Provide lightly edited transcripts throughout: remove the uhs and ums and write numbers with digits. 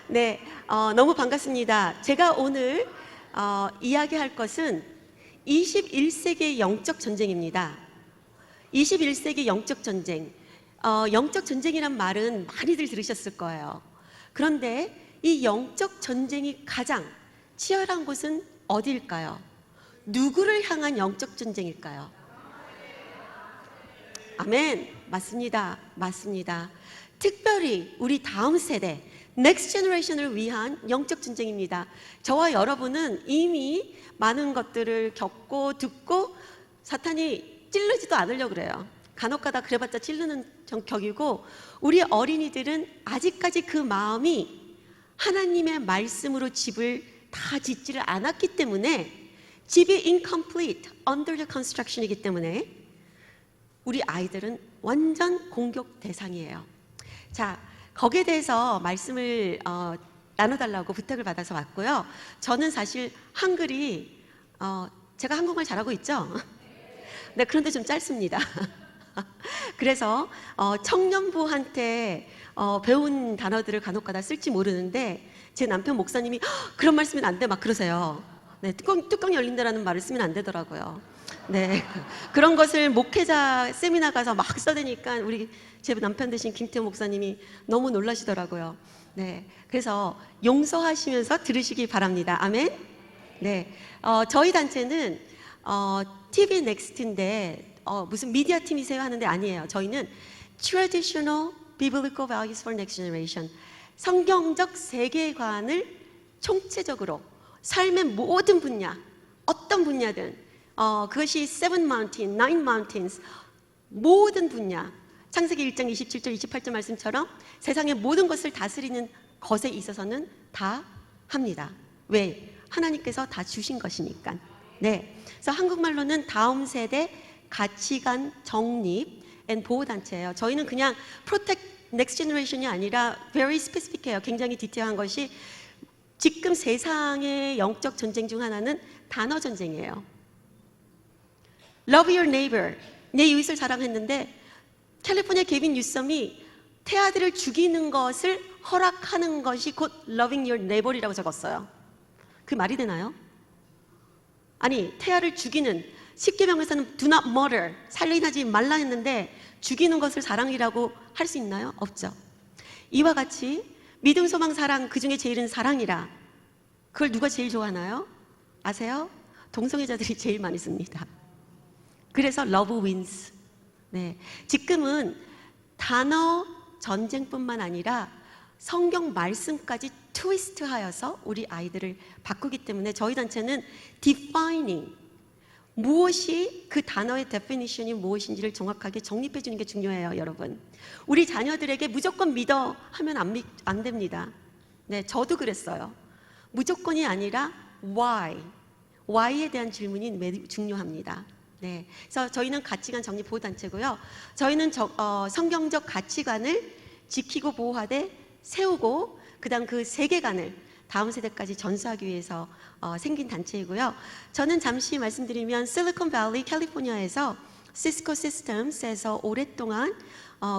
네, 너무 반갑습니다. 제가 오늘 이야기할 것은 21세기의 영적 전쟁입니다. 21세기 영적 전쟁. 영적 전쟁이란 말은 많이들 들으셨을 거예요. 그런데 이 영적 전쟁이 가장 치열한 곳은 어디일까요? 누구를 향한 영적 전쟁일까요? 아멘. 맞습니다. 맞습니다. 특별히 우리 다음 세대, 넥스트 제너레이션을 위한 영적 전쟁입니다. 저와 여러분은 이미 많은 것들을 겪고 듣고 사탄이 찔르지도 않으려고 그래요. 간혹가다 그래봤자 찔르는 격이고, 우리 어린이들은 아직까지 그 마음이 하나님의 말씀으로 집을 다 짓지를 않았기 때문에, 집이 incomplete, under the construction이기 때문에 우리 아이들은 완전 공격 대상이에요. 자, 거기에 대해서 말씀을 나눠달라고 부탁을 받아서 왔고요. 저는 사실 한글이 제가 한국말 잘하고 있죠? 네, 그런데 좀 짧습니다. 그래서 청년부한테 배운 단어들을 간혹가다 쓸지 모르는데, 제 남편 목사님이 그런 말 쓰면 안 돼 막 그러세요. 네, 뚜껑 열린다라는 말을 쓰면 안 되더라고요. 네, 그런 것을 목회자 세미나 가서 막 써대니까 우리 제 남편 되신 김태호 목사님이 너무 놀라시더라고요. 네, 그래서 용서하시면서 들으시기 바랍니다. 아멘. 네, 저희 단체는 TV 넥스트인데 무슨 미디어 팀이세요 하는데 아니에요. 저희는 Traditional Biblical Values for Next Generation, 성경적 세계관을 총체적으로 삶의 모든 분야, 어떤 분야든, 그것이 Seven Mountains, Nine Mountains, 모든 분야, 창세기 1장 27절 28절 말씀처럼 세상의 모든 것을 다스리는 것에 있어서는 다 합니다. 왜? 하나님께서 다 주신 것이니까. 네, 그래서 한국말로는 다음 세대 가치관 정립 앤 보호단체예요. 저희는 그냥 Protect Next Generation이 아니라 very specific해요. 굉장히 디테일한 것이. 지금 세상의 영적 전쟁 중 하나는 단어 전쟁이에요. Love your neighbor, 내 이웃을 사랑했는데 캘리포니아 게빈 뉴섬이 태아들을 죽이는 것을 허락하는 것이 곧 loving your neighbor이라고 적었어요. 그 말이 되나요? 아니, 태아를 죽이는, 십계명에서는 do not murder, 살인하지 말라 했는데 죽이는 것을 사랑이라고 할 수 있나요? 없죠. 이와 같이 믿음, 소망, 사랑, 그 중에 제일은 사랑이라. 그걸 누가 제일 좋아하나요? 아세요? 동성애자들이 제일 많이 씁니다. 그래서 love wins. 네, 지금은 단어 전쟁뿐만 아니라 성경 말씀까지 트위스트하여서 우리 아이들을 바꾸기 때문에 저희 단체는 defining, 무엇이 그 단어의 definition이 무엇인지를 정확하게 정립해 주는 게 중요해요. 여러분, 우리 자녀들에게 무조건 믿어 하면 안 됩니다. 네, 저도 그랬어요. 무조건이 아니라 why에 대한 질문이 매우 중요합니다. 네, 그래서 저희는 가치관 정립 보호단체고요. 저희는 성경적 가치관을 지키고 보호하되 세우고, 그 다음 그 세계관을 다음 세대까지 전수하기 위해서 생긴 단체이고요. 저는 잠시 말씀드리면 실리콘밸리 캘리포니아에서 시스코 시스템스에서 오랫동안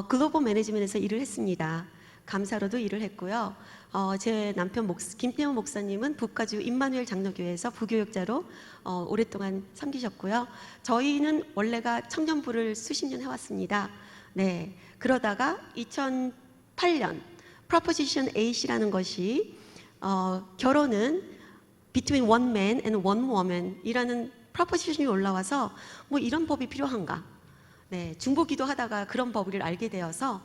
글로벌 매니지먼트에서 일을 했습니다. 감사로도 일을 했고요. 제 남편 김태호 목사님은 북가주 임마누엘 장로교회에서 부교육자로 오랫동안 섬기셨고요. 저희는 원래가 청년부를 수십 년 해왔습니다. 네, 그러다가 2008년 Proposition 8이라는 것이 결혼은 between one man and one woman 이라는 프로포지션이 올라와서 뭐 이런 법이 필요한가? 네, 중보기도 하다가 그런 법을 알게 되어서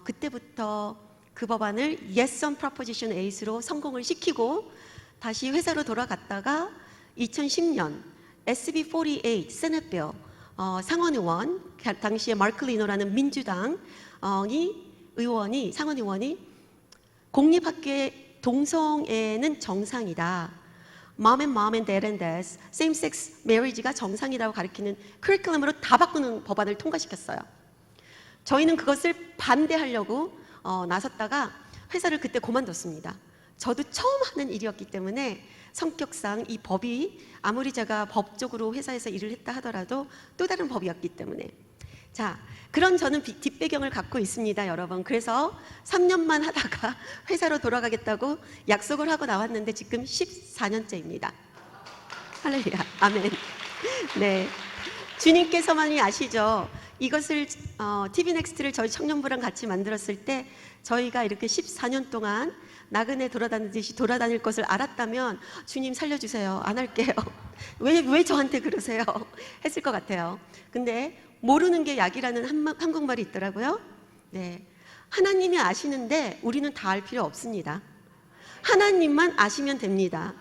그때부터 그 법안을 Yes on Proposition 8으로 성공을 시키고 다시 회사로 돌아갔다가 2010년 SB 48 세넷 빌 상원의원, 당시에 마크 리노라는 민주당 의원이 상원의원이 공립학교의 동성애는 정상이다, Mom and Dad and Dad, Same-sex Marriage가 정상이라고 가리키는 커리큘럼으로 다 바꾸는 법안을 통과시켰어요. 저희는 그것을 반대하려고 나섰다가 회사를 그때 그만뒀습니다. 저도 처음 하는 일이었기 때문에 성격상 이 법이 아무리 제가 법적으로 회사에서 일을 했다 하더라도 또 다른 법이었기 때문에 자, 그런 저는 뒷배경을 갖고 있습니다, 여러분. 그래서 3년만 하다가 회사로 돌아가겠다고 약속을 하고 나왔는데 지금 14년째입니다. 할렐루야. 아멘. 네. 주님께서만이 아시죠? 이것을 TV 넥스트를 저희 청년부랑 같이 만들었을 때 저희가 이렇게 14년 동안 나그네 돌아다니듯이 돌아다닐 것을 알았다면 주님 살려주세요. 안 할게요. 왜 저한테 그러세요? 했을 것 같아요. 근데 모르는 게 약이라는 한국말이 있더라고요. 네. 하나님이 아시는데 우리는 다 알 필요 없습니다. 하나님만 아시면 됩니다.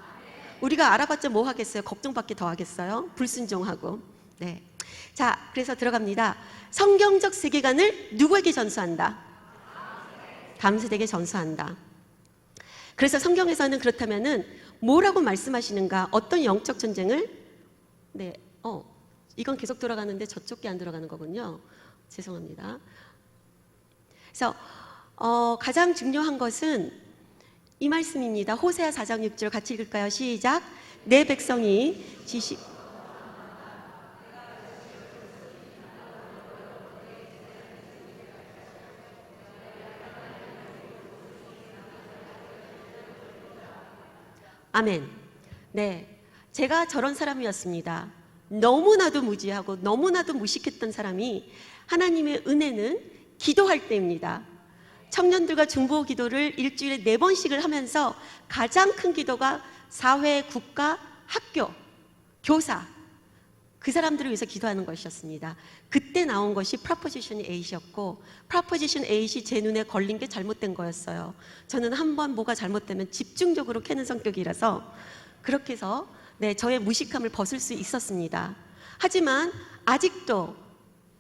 우리가 알아봤자 뭐 하겠어요? 걱정밖에 더 하겠어요? 불순종하고. 네. 자, 그래서 들어갑니다. 성경적 세계관을 누구에게 전수한다? 다음 세대에게 전수한다. 그래서 성경에서는 그렇다면은 뭐라고 말씀하시는가? 어떤 영적 전쟁을? 네. 이건 계속 돌아가는데 저쪽 게 안 들어가는 거군요. 죄송합니다. 그래서 가장 중요한 것은 이 말씀입니다. 호세아 4장 6절 같이 읽을까요? 시작. 내 백성이 지식 아멘. 네, 제가 저런 사람이었습니다. 너무나도 무지하고 너무나도 무식했던 사람이 하나님의 은혜는 기도할 때입니다. 청년들과 중보 기도를 일주일에 4번씩을 하면서 가장 큰 기도가 사회, 국가, 학교, 교사 그 사람들을 위해서 기도하는 것이었습니다. 그때 나온 것이 Proposition 8이었고 Proposition 8이 제 눈에 걸린 게 잘못된 거였어요. 저는 한번 뭐가 잘못되면 집중적으로 캐는 성격이라서 그렇게 해서 저의 무식함을 벗을 수 있었습니다. 하지만 아직도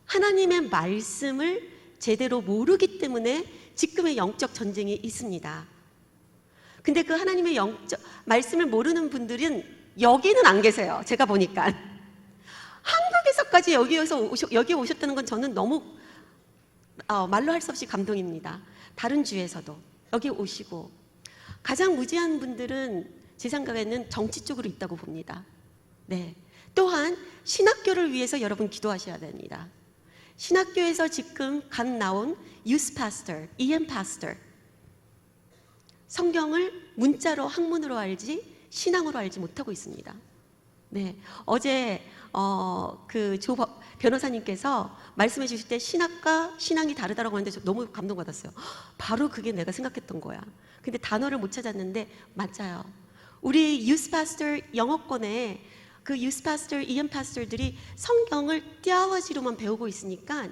하나님의 말씀을 제대로 모르기 때문에 지금의 영적 전쟁이 있습니다. 근데 그 하나님의 영적 말씀을 모르는 분들은 여기는 안 계세요. 제가 보니까 한국에서까지 여기 오셨다는 건 저는 너무 말로 할 수 없이 감동입니다. 다른 주에서도 여기 오시고 가장 무지한 분들은 제 생각에는 정치 쪽으로 있다고 봅니다. 네. 또한 신학교를 위해서 여러분 기도하셔야 됩니다. 신학교에서 지금 갓 나온 유스 파스터, EM 파스터 성경을 문자로 학문으로 알지 신앙으로 알지 못하고 있습니다. 네. 어제 그 조 변호사님께서 말씀해 주실 때 신학과 신앙이 다르다고 하는데 저 너무 감동받았어요. 바로 그게 내가 생각했던 거야. 근데 단어를 못 찾았는데 맞아요. 우리 유스 파스터 영어권에 그 유스 파스터, EM 파스터들이 성경을 theology로만 배우고 있으니까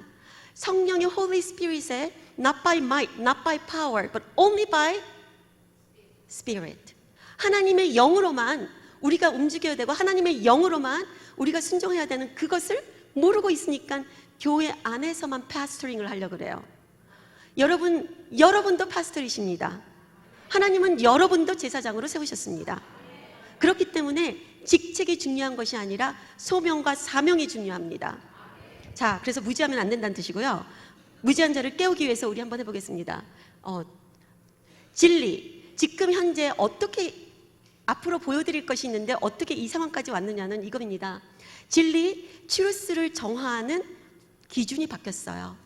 성령의 Holy Spirit에 not by might, not by power, but only by Spirit. 하나님의 영으로만 우리가 움직여야 되고 하나님의 영으로만 우리가 순종해야 되는 그것을 모르고 있으니까 교회 안에서만 파스터링을 하려고 그래요. 여러분도 파스터이십니다. 하나님은 여러분도 제사장으로 세우셨습니다. 그렇기 때문에 직책이 중요한 것이 아니라 소명과 사명이 중요합니다. 자, 그래서 무지하면 안 된다는 뜻이고요. 무지한 자를 깨우기 위해서 우리 한번 해보겠습니다. 진리, 지금 현재 어떻게 앞으로 보여드릴 것이 있는데 어떻게 이 상황까지 왔느냐는 이겁니다. 진리, truth를 정화하는 기준이 바뀌었어요.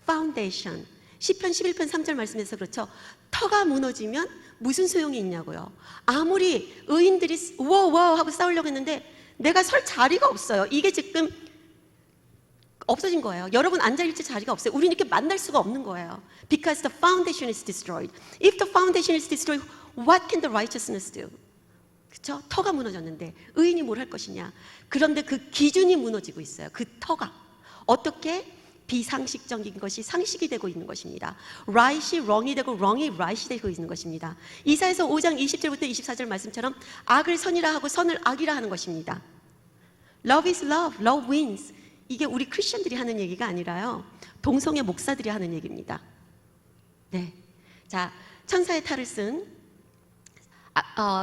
Foundation, 시편 11편 3절 말씀에서 그렇죠. 터가 무너지면 무슨 소용이 있냐고요. 아무리 의인들이 우와 하고 싸우려고 했는데 내가 설 자리가 없어요. 이게 지금 없어진 거예요. 여러분 앉아있을 자리가 없어요. 우리는 이렇게 만날 수가 없는 거예요. Because the foundation is destroyed. If the foundation is destroyed, what can the righteousness do? 그렇죠? 터가 무너졌는데 의인이 뭘 할 것이냐. 그런데 그 기준이 무너지고 있어요. 그 터가. 어떻게? 비상식적인 것이 상식이 되고 있는 것입니다. right이 wrong이 되고 wrong이 right이 되고 있는 것입니다. 이사야서 5장 20절부터 24절 말씀처럼 악을 선이라 하고 선을 악이라 하는 것입니다. Love is love, love wins. 이게 우리 크리스천들이 하는 얘기가 아니라요. 동성애 목사들이 하는 얘기입니다. 네, 자, 천사의 탈을 쓴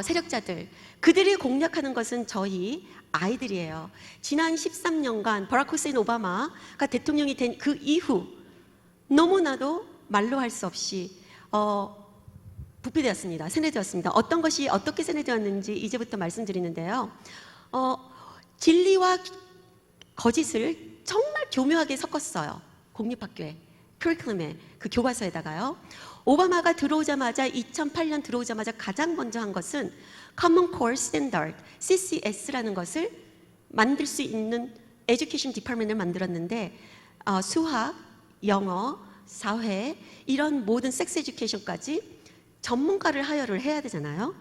세력자들, 그들이 공략하는 것은 저희 아이들이에요. 지난 13년간 버락 후세인 오바마가 대통령이 된 그 이후 너무나도 말로 할 수 없이 부패되었습니다. 세뇌되었습니다. 어떤 것이 어떻게 세뇌되었는지 이제부터 말씀드리는데요. 진리와 거짓을 정말 교묘하게 섞었어요. 공립학교에, 커리큘럼에, 그 교과서에다가요. 오바마가 들어오자마자 2008년 들어오자마자 가장 먼저 한 것은 Common Core Standard, CCS라는 것을 만들 수 있는 에듀케이션 디파트먼트를 만들었는데 수학, 영어, 사회 이런 모든 섹스 에듀케이션까지 전문가를 하여를 해야 되잖아요.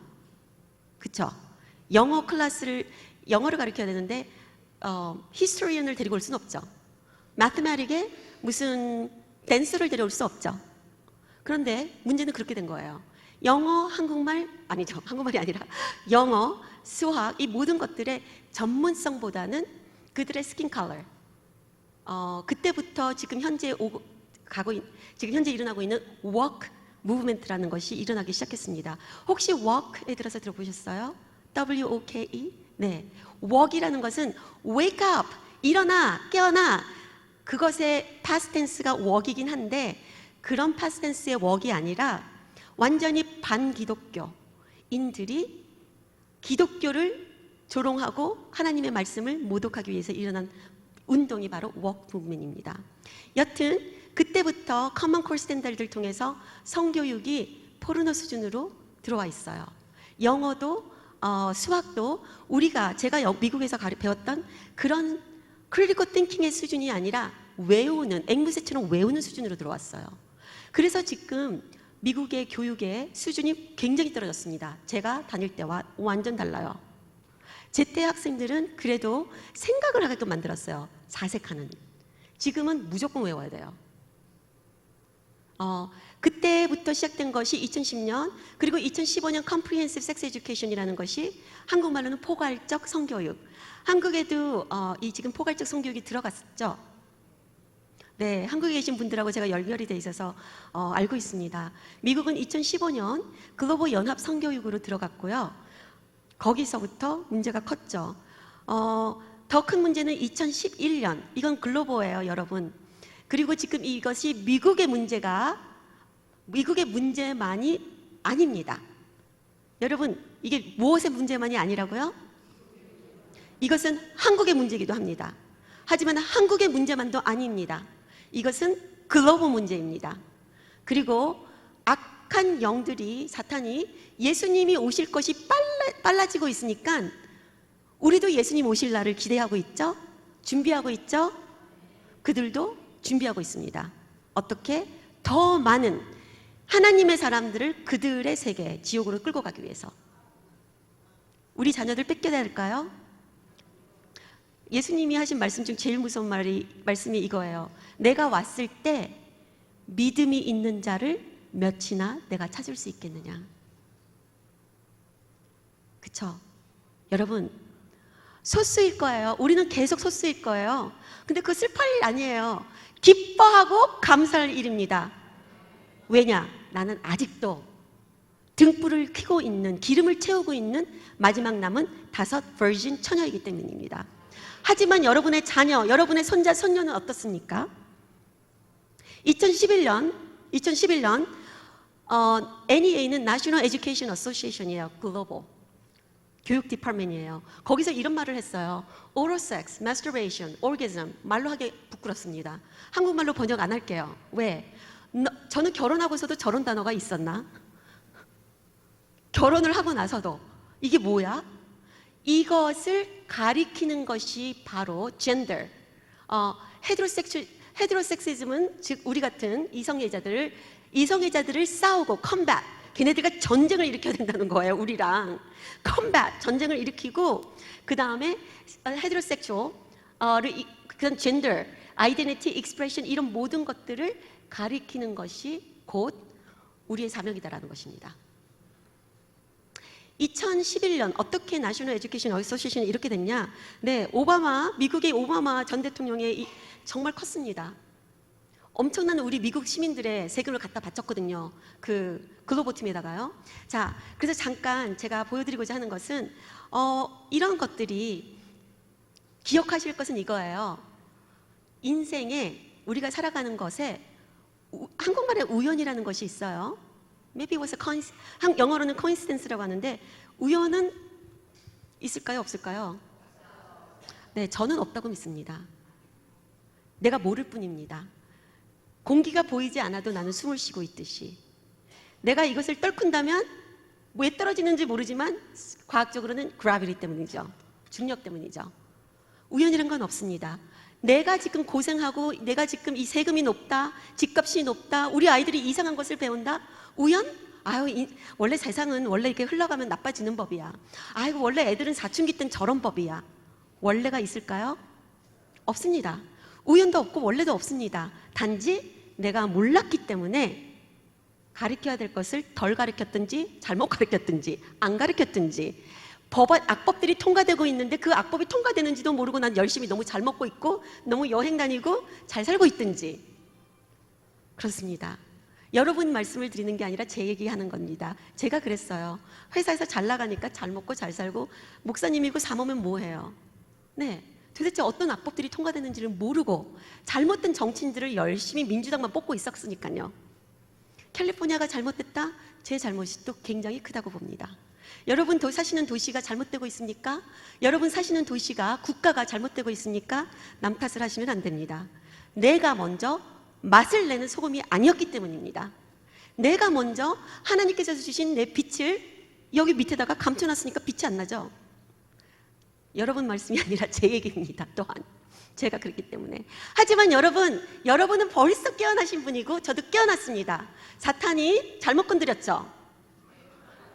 그렇죠? 영어를 가르쳐야 되는데 히스토리언을 데리고 올 수는 없죠. 매스매틱에 무슨 댄서를 데려올 수 없죠. 그런데 문제는 그렇게 된 거예요. 영어, 한국말, 아니죠. 한국말이 아니라 영어, 수학, 이 모든 것들의 전문성보다는 그들의 스킨 컬러. 그때부터 지금 현재 일어나고 있는 워크 무브먼트라는 것이 일어나기 시작했습니다. 혹시 워크에 들어서 들어보셨어요? W-O-K-E? 네. walk이라는 것은 wake up, 일어나, 깨어나. 그것의 past tense가 walk이긴 한데 그런 past tense의 walk이 아니라 완전히 반기독교인들이 기독교를 조롱하고 하나님의 말씀을 모독하기 위해서 일어난 운동이 바로 워크 무브먼트입니다. 여튼 그때부터 커먼 콜 스탠다드를 통해서 성교육이 포르노 수준으로 들어와 있어요. 영어도 수학도 제가 미국에서 배웠던 그런 크리티컬 띵킹의 수준이 아니라 외우는, 앵무새처럼 외우는 수준으로 들어왔어요. 그래서 지금 미국의 교육의 수준이 굉장히 떨어졌습니다. 제가 다닐 때와 완전 달라요. 제 때 학생들은 그래도 생각을 하게끔 만들었어요. 사색하는. 지금은 무조건 외워야 돼요. 그때부터 시작된 것이 2010년 그리고 2015년 Comprehensive Sex Education이라는 것이 한국말로는 포괄적 성교육. 한국에도 이 지금 포괄적 성교육이 들어갔죠. 네, 한국에 계신 분들하고 제가 연결이 돼 있어서 알고 있습니다. 미국은 2015년 글로벌 연합 성교육으로 들어갔고요. 거기서부터 문제가 컸죠. 더 큰 문제는 2011년, 이건 글로벌이에요, 여러분. 그리고 지금 이것이 미국의 문제만이 아닙니다. 여러분, 이게 무엇의 문제만이 아니라고요? 이것은 한국의 문제이기도 합니다. 하지만 한국의 문제만도 아닙니다. 이것은 글로벌 문제입니다. 그리고 악한 영들이, 사탄이 예수님이 오실 것이 빨라지고 있으니까 우리도 예수님 오실 날을 기대하고 있죠? 준비하고 있죠? 그들도 준비하고 있습니다. 어떻게? 더 많은 하나님의 사람들을 그들의 세계, 지옥으로 끌고 가기 위해서. 우리 자녀들 뺏겨야 될까요? 예수님이 하신 말씀 중 제일 무서운 말씀이 이거예요. 내가 왔을 때 믿음이 있는 자를 몇이나 내가 찾을 수 있겠느냐. 그쵸? 여러분, 소수일 거예요. 우리는 계속 소수일 거예요. 근데 그거 슬플 일 아니에요. 기뻐하고 감사할 일입니다. 왜냐? 나는 아직도 등불을 켜고 있는, 기름을 채우고 있는 마지막 남은 5 버진 처녀이기 때문입니다. 하지만 여러분의 자녀, 여러분의 손자, 손녀는 어떻습니까? 2011년 NEA는 National Education Association이에요. 글로벌 교육 디파트먼트이에요. 거기서 이런 말을 했어요. Oral sex, masturbation, orgasm. 말로 하기 부끄럽습니다. 한국말로 번역 안 할게요. 왜? 저는 결혼하고서도 저런 단어가 있었나? 결혼을 하고 나서도 이게 뭐야? 이것을 가리키는 것이 바로 젠더. 헤테로섹시즘은 즉 우리 같은 이성애자들을 싸우고 컴bat. 걔네들과 전쟁을 일으켜야 된다는 거예요. 우리랑 컴bat, 전쟁을 일으키고 그 다음에 헤테로섹슈얼, 그런 젠더, 아이덴티티, 익스프레션 이런 모든 것들을 가리키는 것이 곧 우리의 사명이다라는 것입니다. 2011년 어떻게 내셔널 에듀케이션 어소시에이션이 이렇게 됐냐? 네, 미국의 오바마 전 대통령의 정말 컸습니다. 엄청난 우리 미국 시민들의 세금을 갖다 바쳤거든요. 그 글로벌 팀에다가요. 자, 그래서 잠깐 제가 보여드리고자 하는 것은 이런 것들이 기억하실 것은 이거예요. 인생에 우리가 살아가는 것에 한국말에 우연이라는 것이 있어요. Maybe it was a coincidence. 영어로는 coincidence라고 하는데 우연은 있을까요? 없을까요? 네, 저는 없다고 믿습니다. 내가 모를 뿐입니다. 공기가 보이지 않아도 나는 숨을 쉬고 있듯이 내가 이것을 떨군다면 왜 떨어지는지 모르지만 과학적으로는 gravity 때문이죠. 중력 때문이죠. 우연이란 건 없습니다. 내가 지금 고생하고 내가 지금 이 세금이 높다, 집값이 높다, 우리 아이들이 이상한 것을 배운다. 우연? 아유, 원래 세상은 원래 이렇게 흘러가면 나빠지는 법이야. 아이고, 원래 애들은 사춘기 땐 저런 법이야. 원래가 있을까요? 없습니다. 우연도 없고 원래도 없습니다. 단지 내가 몰랐기 때문에 가르쳐야 될 것을 덜 가르쳤든지 잘못 가르쳤든지 안 가르쳤든지 악법들이 통과되고 있는데 그 악법이 통과되는지도 모르고 난 열심히 너무 잘 먹고 있고 너무 여행 다니고 잘 살고 있든지 그렇습니다. 여러분 말씀을 드리는 게 아니라 제 얘기하는 겁니다. 제가 그랬어요. 회사에서 잘 나가니까 잘 먹고 잘 살고 목사님이고 사모면 뭐해요? 네, 도대체 어떤 악법들이 통과되는지를 모르고 잘못된 정치인들을 열심히 민주당만 뽑고 있었으니까요. 캘리포니아가 잘못됐다? 제 잘못이 또 굉장히 크다고 봅니다. 여러분 사시는 도시가 잘못되고 있습니까? 여러분 사시는 도시가 국가가 잘못되고 있습니까? 남 탓을 하시면 안 됩니다. 내가 먼저 맛을 내는 소금이 아니었기 때문입니다. 내가 먼저 하나님께서 주신 내 빛을 여기 밑에다가 감춰놨으니까 빛이 안 나죠. 여러분 말씀이 아니라 제 얘기입니다. 또한 제가 그렇기 때문에. 하지만 여러분은 벌써 깨어나신 분이고 저도 깨어났습니다. 사탄이 잘못 건드렸죠.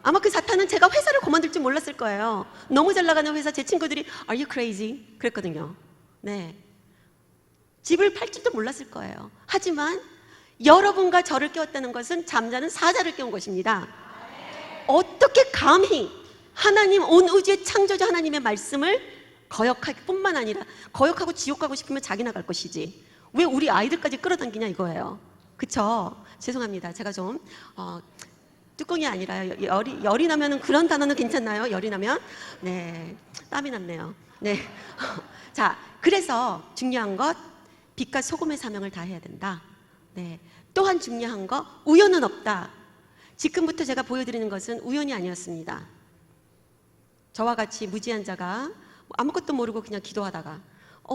아마 그 사탄은 제가 회사를 그만둘 줄 몰랐을 거예요. 너무 잘 나가는 회사 제 친구들이 Are you crazy? 그랬거든요. 네, 집을 팔 줄도 몰랐을 거예요. 하지만 여러분과 저를 깨웠다는 것은 잠자는 사자를 깨운 것입니다. 어떻게 감히 하나님 온 우주의 창조주 하나님의 말씀을 거역할 뿐만 아니라 거역하고 지옥 가고 싶으면 자기나 갈 것이지 왜 우리 아이들까지 끌어당기냐 이거예요. 그쵸? 죄송합니다. 제가 좀 뚜껑이 아니라 열이 나면은 그런 단어는 괜찮나요? 열이 나면? 네, 땀이 났네요. 네. 자, 그래서 중요한 것 빛과 소금의 사명을 다해야 된다. 네. 또한 중요한 거 우연은 없다. 지금부터 제가 보여드리는 것은 우연이 아니었습니다. 저와 같이 무지한 자가 아무것도 모르고 그냥 기도하다가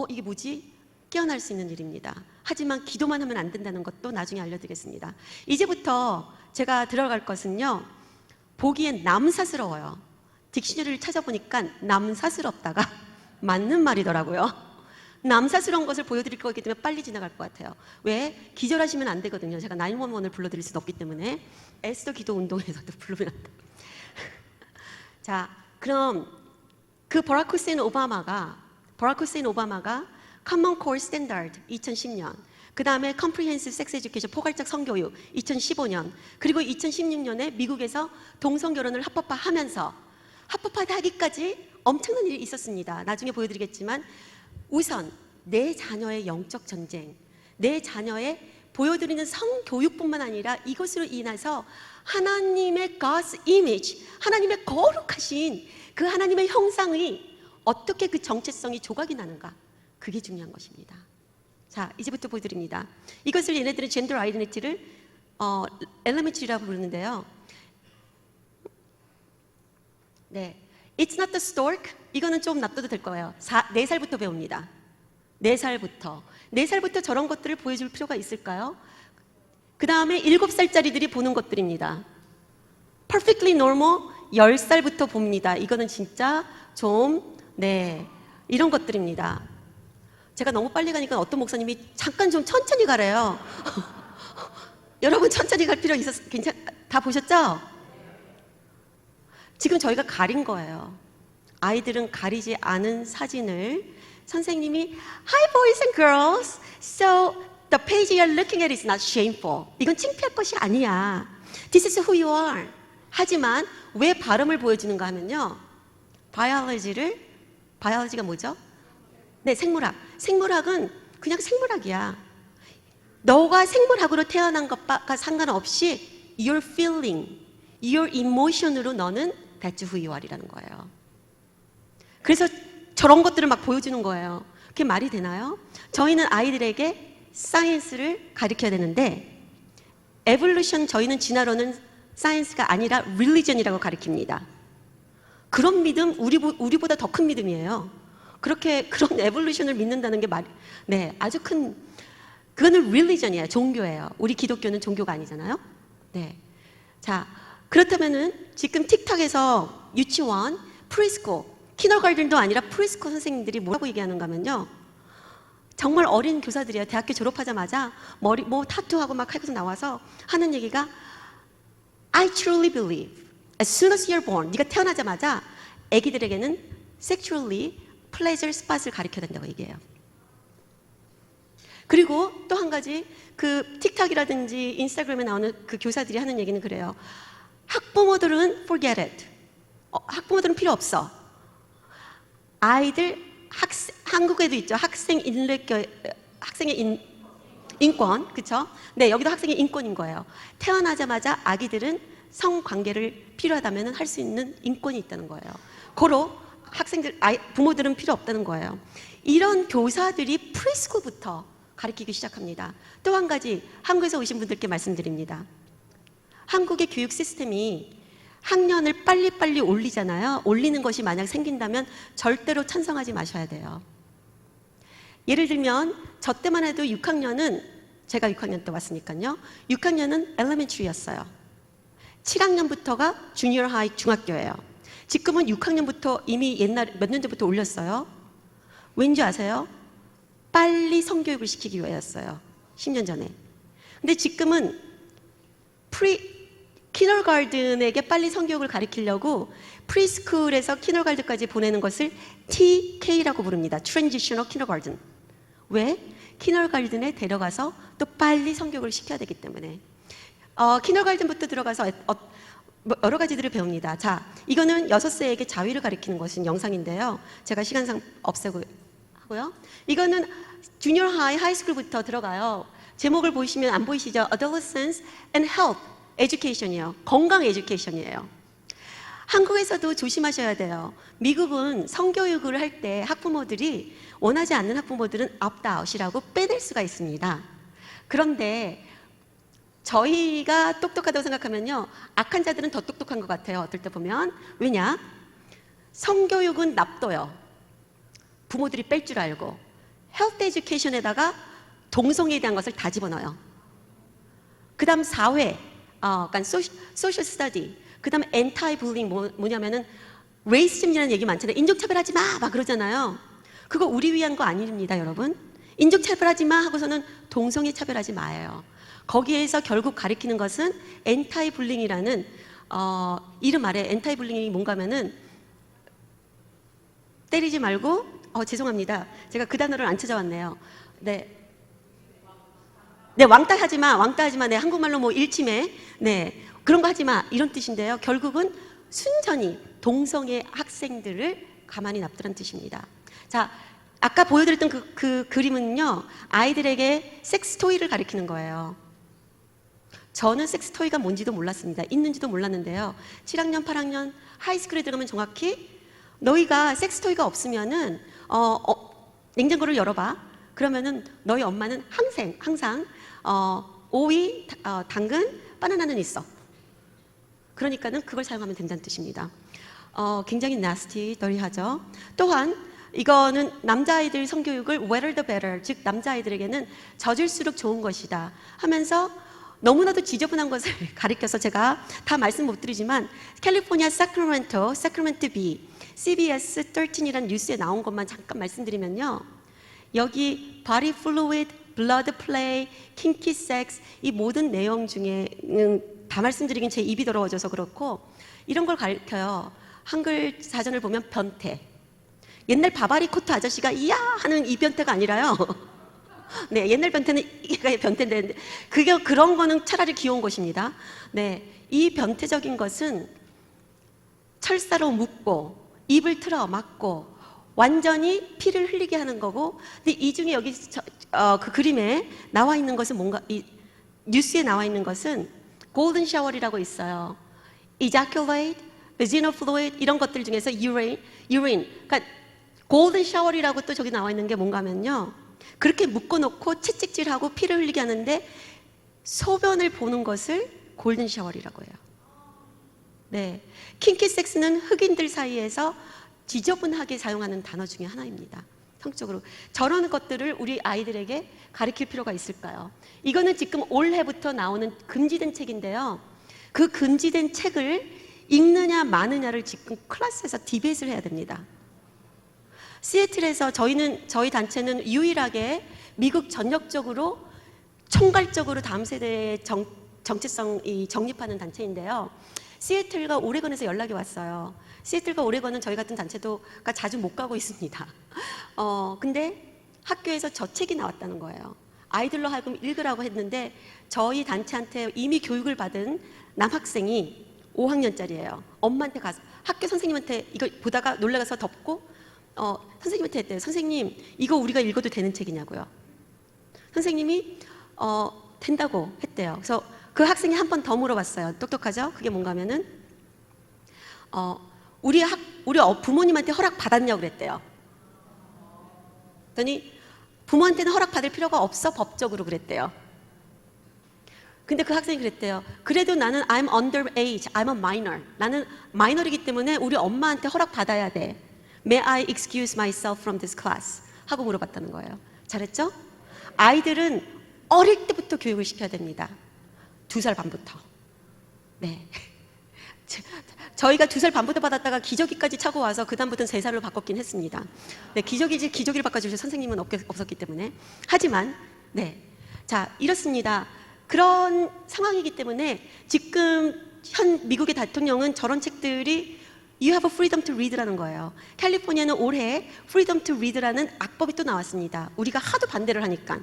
이게 뭐지? 깨어날 수 있는 일입니다. 하지만 기도만 하면 안 된다는 것도 나중에 알려드리겠습니다. 이제부터 제가 들어갈 것은요, 보기엔 남사스러워요. 딕셔너리를 찾아보니까 남사스럽다가 맞는 말이더라고요. 남사스러운 것을 보여드릴 거기 때문에 빨리 지나갈 것 같아요. 왜? 기절하시면 안 되거든요. 제가 911을 불러드릴 수는 없기 때문에 에스더 기도 운동에서도 부르면 안 돼요. 자, 그럼 그 버락 후세인 오바마가 Common Core Standard 2010년, 그 다음에 Comprehensive Sex Education 포괄적 성교육 2015년, 그리고 2016년에 미국에서 동성결혼을 합법화하면서 합법화하기까지 엄청난 일이 있었습니다. 나중에 보여드리겠지만 우선 내 자녀의 영적 전쟁, 내 자녀의 보여드리는 성교육뿐만 아니라 이것으로 인해서 하나님의 God's image, 하나님의 거룩하신 그 하나님의 형상이 어떻게 그 정체성이 조각이 나는가, 그게 중요한 것입니다. 자, 이제부터 보여드립니다. 이것을 얘네들은 젠더 아이덴티티를 엘레멘트리라고 부르는데요. 네, It's not the stork. 이거는 좀 놔둬도 될 거예요. 4살부터 배웁니다. 4살부터 저런 것들을 보여줄 필요가 있을까요? 그 다음에 7살짜리들이 보는 것들입니다. Perfectly normal 10살부터 봅니다. 이거는 진짜 좀 이런 것들입니다. 제가 너무 빨리 가니까 어떤 목사님이 잠깐 좀 천천히 가래요. 여러분 천천히 갈 필요 다 보셨죠? 지금 저희가 가린 거예요. 아이들은 가리지 않은 사진을 선생님이 Hi boys and girls, so the page you're looking at is not shameful. 이건 창피할 것이 아니야. This is who you are. 하지만 왜 발음을 보여주는가 하면요, 바이올로지가 뭐죠? 네, 생물학. 생물학은 그냥 생물학이야. 너가 생물학으로 태어난 것과 상관없이 your feeling, your emotion으로 너는 that's who you are이라는 거예요. 그래서 저런 것들을 막 보여주는 거예요. 그게 말이 되나요? 저희는 아이들에게 사이언스를 가르쳐야 되는데 에볼루션, 저희는 진화론은 사이언스가 아니라 religion이라고 가르칩니다. 그런 믿음 우리보다 더 큰 믿음이에요. 그렇게 그런 에볼루션을 믿는다는 게 네, 아주 큰, 그거는 religion이에요. 종교예요. 우리 기독교는 종교가 아니잖아요. 네. 자, 그렇다면은 지금 틱탁에서 유치원, 프리스쿨, 키너가든도 아니라 프리스쿨 선생님들이 뭐라고 얘기하는가 하면요. 정말 어린 교사들이에요. 대학교 졸업하자마자 머리 뭐 타투하고 막 하고서 나와서 하는 얘기가 I truly believe as soon as you're born, 네가 태어나자마자 아기들에게는 sexually pleasure spot을 가르쳐야 된다고 얘기해요. 그리고 또 한 가지 그 틱탁이라든지 인스타그램에 나오는 그 교사들이 하는 얘기는 그래요. 학부모들은 forget it. 학부모들은 필요 없어. 아이들 한국에도 있죠. 학생의 인권, 그렇죠? 네, 여기도 학생의 인권인 거예요. 태어나자마자 아기들은 성관계를 필요하다면 할 수 있는 인권이 있다는 거예요. 고로 부모들은 필요 없다는 거예요. 이런 교사들이 프리스쿨부터 가르치기 시작합니다. 또 한 가지 한국에서 오신 분들께 말씀드립니다. 한국의 교육 시스템이 학년을 빨리빨리 올리잖아요. 올리는 것이 만약 생긴다면 절대로 찬성하지 마셔야 돼요. 예를 들면 저 때만 해도 6학년은 제가 6학년 때 왔으니까요. 6학년은 엘레멘터리였어요. 7학년부터가 주니어 하이 중학교예요. 지금은 6학년부터 이미 옛날 몇 년 전부터 올렸어요. 왠지 아세요? 빨리 성교육을 시키기 위해였어요. 10년 전에. 근데 지금은 키너가든에게 빨리 성교육을 가르치려고 프리스쿨에서 키너가든까지 보내는 것을 TK라고 부릅니다. Transitional Kindergarten. 왜? 키너가든에 데려가서 또 빨리 성교육을 시켜야 되기 때문에. 키너가든부터 들어가서 여러 가지들을 배웁니다. 자, 이거는 6세에게 자위를 가르치는 것은 영상인데요. 제가 시간상 없애고 하고요. 이거는 주니어 하이스쿨부터 들어가요. 제목을 보시면 안 보이시죠? Adolescence and Health Education이에요. 건강 에듀케이션이에요. 한국에서도 조심하셔야 돼요. 미국은 성교육을 할 때 학부모들이 원하지 않는 학부모들은 opt-out이라고 빼낼 수가 있습니다. 그런데 저희가 똑똑하다고 생각하면요. 악한 자들은 더 똑똑한 것 같아요. 어떨 때 보면. 왜냐? 성교육은 납둬요. 부모들이 뺄 줄 알고. 헬스 에듀케이션에다가 동성애에 대한 것을 다 집어넣어요. 그 다음 사회, 그러니까 소셜 스터디, 그 다음에 엔타이 불링 뭐냐면은 레이시즘이라는 얘기 많잖아요. 인종차별하지 마! 막 그러잖아요. 그거 우리 위한 거 아닙니다, 여러분. 인종차별하지 마! 하고서는 동성애 차별하지 마요. 거기에서 결국 가리키는 것은 엔타이 불링이라는 이름 아래 엔타이 불링이 뭔가 하면은 때리지 말고 죄송합니다. 제가 그 단어를 안 찾아왔네요. 네. 네, 왕따 하지 마. 네, 한국말로 뭐 일침해. 네. 그런 거 하지 마. 이런 뜻인데요. 결국은 순전히 동성애 학생들을 가만히 놔두라는 뜻입니다. 자, 아까 보여드렸던 그 그림은요. 아이들에게 섹스토이를 가리키는 거예요. 저는 섹스토이가 뭔지도 몰랐습니다. 있는지도 몰랐는데요. 7학년, 8학년 하이스쿨에 들어가면 정확히 너희가 섹스토이가 없으면은 냉장고를 열어봐. 그러면은 너희 엄마는 항상 오이, 당근, 바나나는 있어. 그러니까는 그걸 사용하면 된다는 뜻입니다. 굉장히 nasty, 더리하죠. 또한 이거는 남자아이들 성교육을 wetter the better, 즉 남자아이들에게는 젖을수록 좋은 것이다 하면서 너무나도 지저분한 것을 가리켜서 제가 다 말씀 못 드리지만 캘리포니아 사크라멘토 B CBS 13이라는 뉴스에 나온 것만 잠깐 말씀드리면요. 여기 body fluid, blood play, kinky sex 이 모든 내용 중에 다 말씀드리긴 제 입이 더러워져서 그렇고 이런 걸 가르쳐요. 한글 사전을 보면 변태. 옛날 바바리 코트 아저씨가 이야 하는 이 변태가 아니라요. 네, 옛날 변태는 이가 변태인데 그런 거는 차라리 귀여운 것입니다. 네, 이 변태적인 것은 철사로 묶고 입을 틀어 막고 완전히 피를 흘리게 하는 거고, 근데 이 중에 여기 그 그림에 나와 있는 것은 뭔가 이 뉴스에 나와 있는 것은 골든 샤워이라고 있어요. ejaculate, vaginal fluid 이런 것들 중에서 urine. 그러니까 골든 샤워이라고 또 저기 나와 있는 게 뭔가 하면요. 그렇게 묶어놓고 채찍질하고 피를 흘리게 하는데 소변을 보는 것을 골든 샤워이라고 해요. 네, 킹키 섹스는 흑인들 사이에서 지저분하게 사용하는 단어 중에 하나입니다. 성적으로. 저런 것들을 우리 아이들에게 가르칠 필요가 있을까요? 이거는 지금 올해부터 나오는 금지된 책인데요. 그 금지된 책을 읽느냐 마느냐를 지금 클래스에서 디베이트를 해야 됩니다. 시애틀에서 저희 단체는 유일하게 미국 전역적으로 총괄적으로 다음 세대의 정체성이 정립하는 단체인데요. 시애틀과 오레건에서 연락이 왔어요. 시애틀과 오레건은 저희 같은 단체도가 자주 못 가고 있습니다. 근데 학교에서 저 책이 나왔다는 거예요. 아이들로 하여금 읽으라고 했는데 저희 단체한테 이미 교육을 받은 남학생이 5학년짜리예요. 엄마한테 가서 학교 선생님한테 이걸 보다가 놀라서 덮고 선생님한테 했대요. 선생님, 이거 우리가 읽어도 되는 책이냐고요. 선생님이 된다고 했대요. 그래서 그 학생이 한 번 더 물어봤어요. 똑똑하죠? 그게 뭔가 하면은 우리 부모님한테 허락 받았냐고 그랬대요. 그랬더니 부모한테는 허락 받을 필요가 없어, 법적으로 그랬대요. 근데 그 학생이 그랬대요. 그래도 나는 I'm underage, I'm a minor. 나는 마이너이기 때문에 우리 엄마한테 허락 받아야 돼. May I excuse myself from this class? 하고 물어봤다는 거예요. 잘했죠? 아이들은 어릴 때부터 교육을 시켜야 됩니다. 2살 반부터. 네. 저희가 2살 반부터 받았다가 기저귀까지 차고 와서 그 다음부터는 3살로 바꿨긴 했습니다. 네, 기저귀를 바꿔주실 선생님은 없었기 때문에. 하지만 네, 자 이렇습니다. 그런 상황이기 때문에 지금 현 미국의 대통령은 저런 책들이 You have a freedom to read라는 거예요. 캘리포니아는 올해 freedom to read라는 악법이 또 나왔습니다. 우리가 하도 반대를 하니까.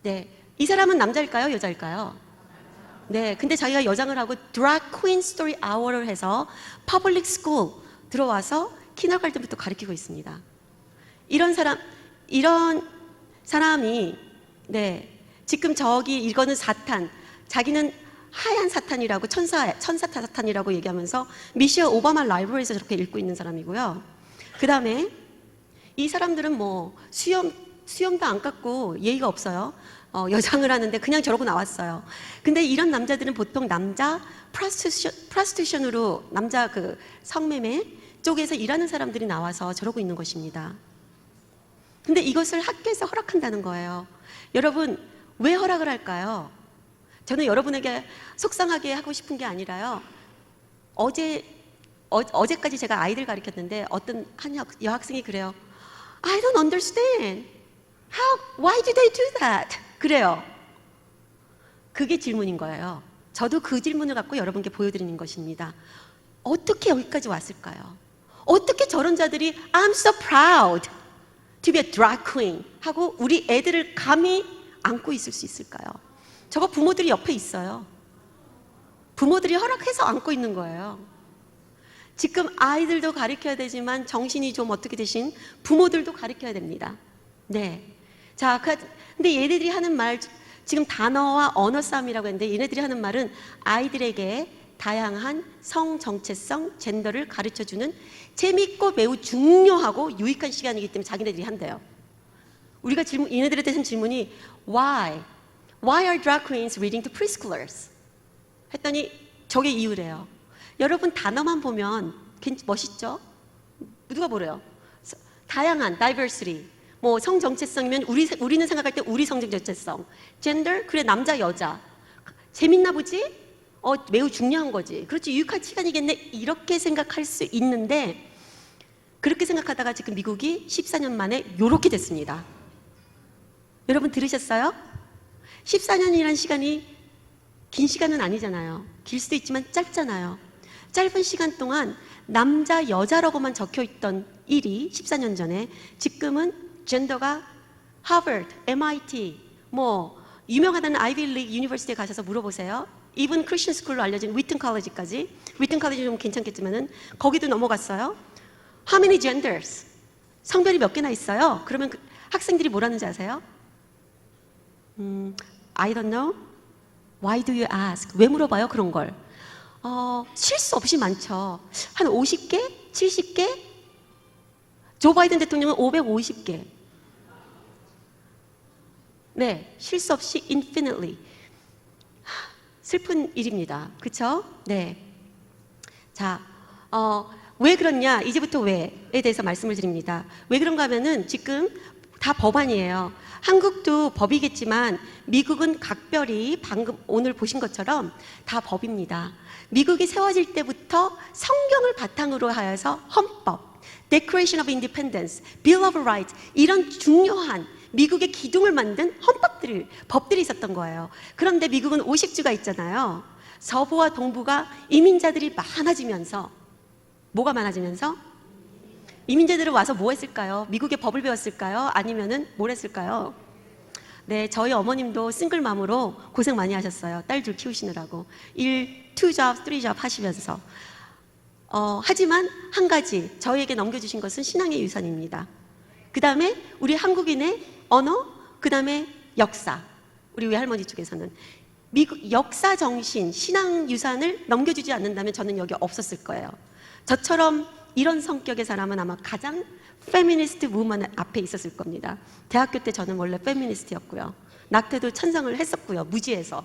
네, 이 사람은 남자일까요, 여자일까요? 네, 근데 자기가 여장을 하고 drag queen story hour를 해서 public school 들어와서 키너갈등부터 가르치고 있습니다. 이런 사람이 네, 지금 이거는 사탄, 자기는 하얀 사탄이라고 천사 사탄이라고 얘기하면서 미셸 오바마 라이브러리에서 저렇게 읽고 있는 사람이고요. 그 다음에 이 사람들은 뭐 수염도 안 깎고 예의가 없어요. 여장을 하는데 그냥 저러고 나왔어요. 근데 이런 남자들은 보통 남자 프로스티튜션으로 남자 그 성매매 쪽에서 일하는 사람들이 나와서 저러고 있는 것입니다. 근데 이것을 학교에서 허락한다는 거예요. 여러분, 왜 허락을 할까요? 저는 여러분에게 속상하게 하고 싶은 게 아니라요. 어제까지 제가 아이들 가르쳤는데 어떤 한 여학생이 그래요. I don't understand. Why do they do that? 그래요. 그게 질문인 거예요. 저도 그 질문을 갖고 여러분께 보여드리는 것입니다. 어떻게 여기까지 왔을까요? 어떻게 저런 자들이 I'm so proud to be a drag queen 하고 우리 애들을 감히 안고 있을 수 있을까요? 저거 부모들이 옆에 있어요. 부모들이 허락해서 안고 있는 거예요. 지금 아이들도 가르쳐야 되지만 정신이 좀 어떻게 되신 부모들도 가르쳐야 됩니다. 네. 자, 근데 얘네들이 하는 말, 지금 단어와 언어 싸움이라고 했는데 얘네들이 하는 말은 아이들에게 다양한 성 정체성, 젠더를 가르쳐주는 재밌고 매우 중요하고 유익한 시간이기 때문에 자기네들이 한대요. 우리가 얘네들에 대한 질문이 Why are drag queens reading to preschoolers? 했더니 저게 이유래요. 여러분 단어만 보면 멋있죠? 누가 뭐래요? 다양한, diversity. 뭐 성정체성이면 우리는 생각할 때 우리 성정체성. gender, 그래 남자, 여자. 재밌나 보지? 매우 중요한 거지. 그렇지, 유익한 시간이겠네. 이렇게 생각할 수 있는데 그렇게 생각하다가 지금 미국이 14년 만에 요렇게 됐습니다. 여러분 들으셨어요? 14년이라는 시간이 긴 시간은 아니잖아요. 길 수도 있지만 짧잖아요. 짧은 시간 동안 남자, 여자라고만 적혀있던 일이 14년 전에 지금은 젠더가 하버드, MIT, 뭐 유명하다는 아이비 리그 유니버시티에 가셔서 물어보세요. 이분 크리스천 스쿨로 알려진 위튼 컬리지까지. 위튼 컬리지 좀 괜찮겠지만은 거기도 넘어갔어요. How many genders? 성별이 몇 개나 있어요? 그러면 학생들이 뭐라는지 아세요? I don't know. Why do you ask? 왜 물어봐요 그런 걸? 실수 없이 많죠. 한 50개? 70개? 조 바이든 대통령은 550개. 네, 실수 없이 infinitely. 슬픈 일입니다. 그쵸? 네. 자, 왜 그렇냐? 이제부터 왜에 대해서 말씀을 드립니다. 왜 그런가 하면은 지금 다 법안이에요. 한국도 법이겠지만 미국은 각별히 방금 오늘 보신 것처럼 다 법입니다. 미국이 세워질 때부터 성경을 바탕으로 하여서 헌법, Declaration of Independence, Bill of Rights 이런 중요한 미국의 기둥을 만든 법들이 있었던 거예요. 그런데 미국은 50주가 있잖아요. 서부와 동부가 이민자들이 많아지면서 뭐가 많아지면서? 이민자들은 와서 뭐 했을까요? 미국의 법을 배웠을까요? 아니면은 뭘 했을까요? 네, 저희 어머님도 싱글맘으로 고생 많이 하셨어요. 딸 둘 키우시느라고. 2 job, 3 job 하시면서. 하지만 한 가지 저희에게 넘겨주신 것은 신앙의 유산입니다. 그 다음에 우리 한국인의 언어, 그 다음에 역사. 우리 외할머니 쪽에서는. 미국 역사 정신, 신앙 유산을 넘겨주지 않는다면 저는 여기 없었을 거예요. 저처럼 이런 성격의 사람은 아마 가장 페미니스트 무브먼트 앞에 있었을 겁니다. 대학교 때 저는 원래 페미니스트였고요. 낙태도 찬성을 했었고요. 무지해서.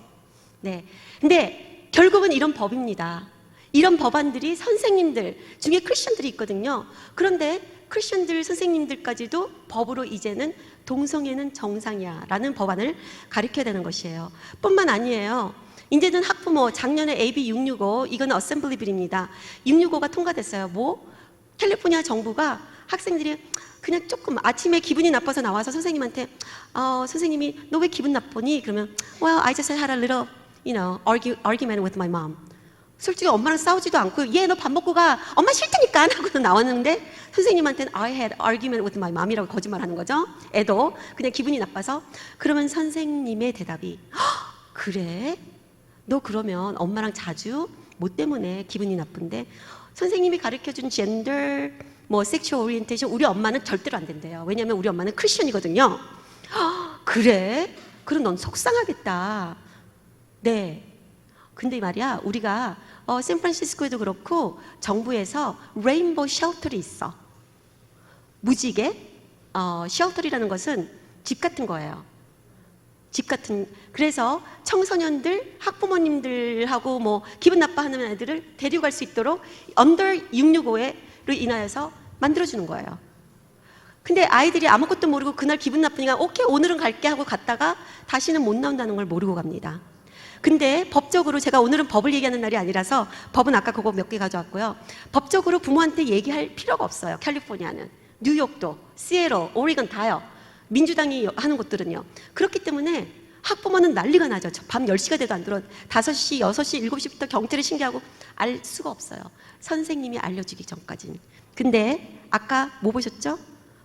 네. 근데 결국은 이런 법입니다. 이런 법안들이 선생님들 중에 크리스천들이 있거든요. 그런데 크리스천들 선생님들까지도 법으로 이제는 동성애는 정상이야 라는 법안을 가르쳐야 되는 것이에요. 뿐만 아니에요. 이제는 학부모 작년에 AB 665 이거는 어셈블리 빌입니다. 665가 통과됐어요. 캘리포니아 정부가 학생들이 그냥 조금 아침에 기분이 나빠서 나와서 선생님한테 선생님이 너 왜 기분 나쁘니? 그러면 Well, I just had a little, argument with my mom. 솔직히 엄마랑 싸우지도 않고 얘 너 밥 먹고 가 엄마 싫다니까 하고 나왔는데 선생님한테는 I had argument with my mom이라고 거짓말하는 거죠. 애도 그냥 기분이 나빠서. 그러면 선생님의 대답이 그래? 너 그러면 엄마랑 자주 뭐 때문에 기분이 나쁜데? 선생님이 가르쳐준 젠더, 섹슈얼 오리엔테이션 우리 엄마는 절대로 안 된대요. 왜냐하면 우리 엄마는 크리스천이거든요. 그래? 그럼 넌 속상하겠다. 네. 근데 말이야 우리가 샌프란시스코에도 그렇고 정부에서 레인보우 쉘터리 있어. 무지개 쉘터리라는 것은 집 같은 거예요. 집 같은. 그래서 청소년들 학부모님들하고 기분 나빠하는 애들을 데리고 갈 수 있도록 언더 665로 인하여서 만들어주는 거예요. 근데 아이들이 아무것도 모르고 그날 기분 나쁘니까 오케이 오늘은 갈게 하고 갔다가 다시는 못 나온다는 걸 모르고 갑니다. 근데 법적으로 제가 오늘은 법을 얘기하는 날이 아니라서 법은 아까 그거 몇 개 가져왔고요. 법적으로 부모한테 얘기할 필요가 없어요. 캘리포니아는. 뉴욕도, 시애틀, 오리건 다요. 민주당이 하는 곳들은요. 그렇기 때문에 학부모는 난리가 나죠. 밤 10시가 돼도 안 들어. 5시, 6시, 7시부터 경찰에 신고하고 알 수가 없어요. 선생님이 알려주기 전까지는. 근데 아까 뭐 보셨죠?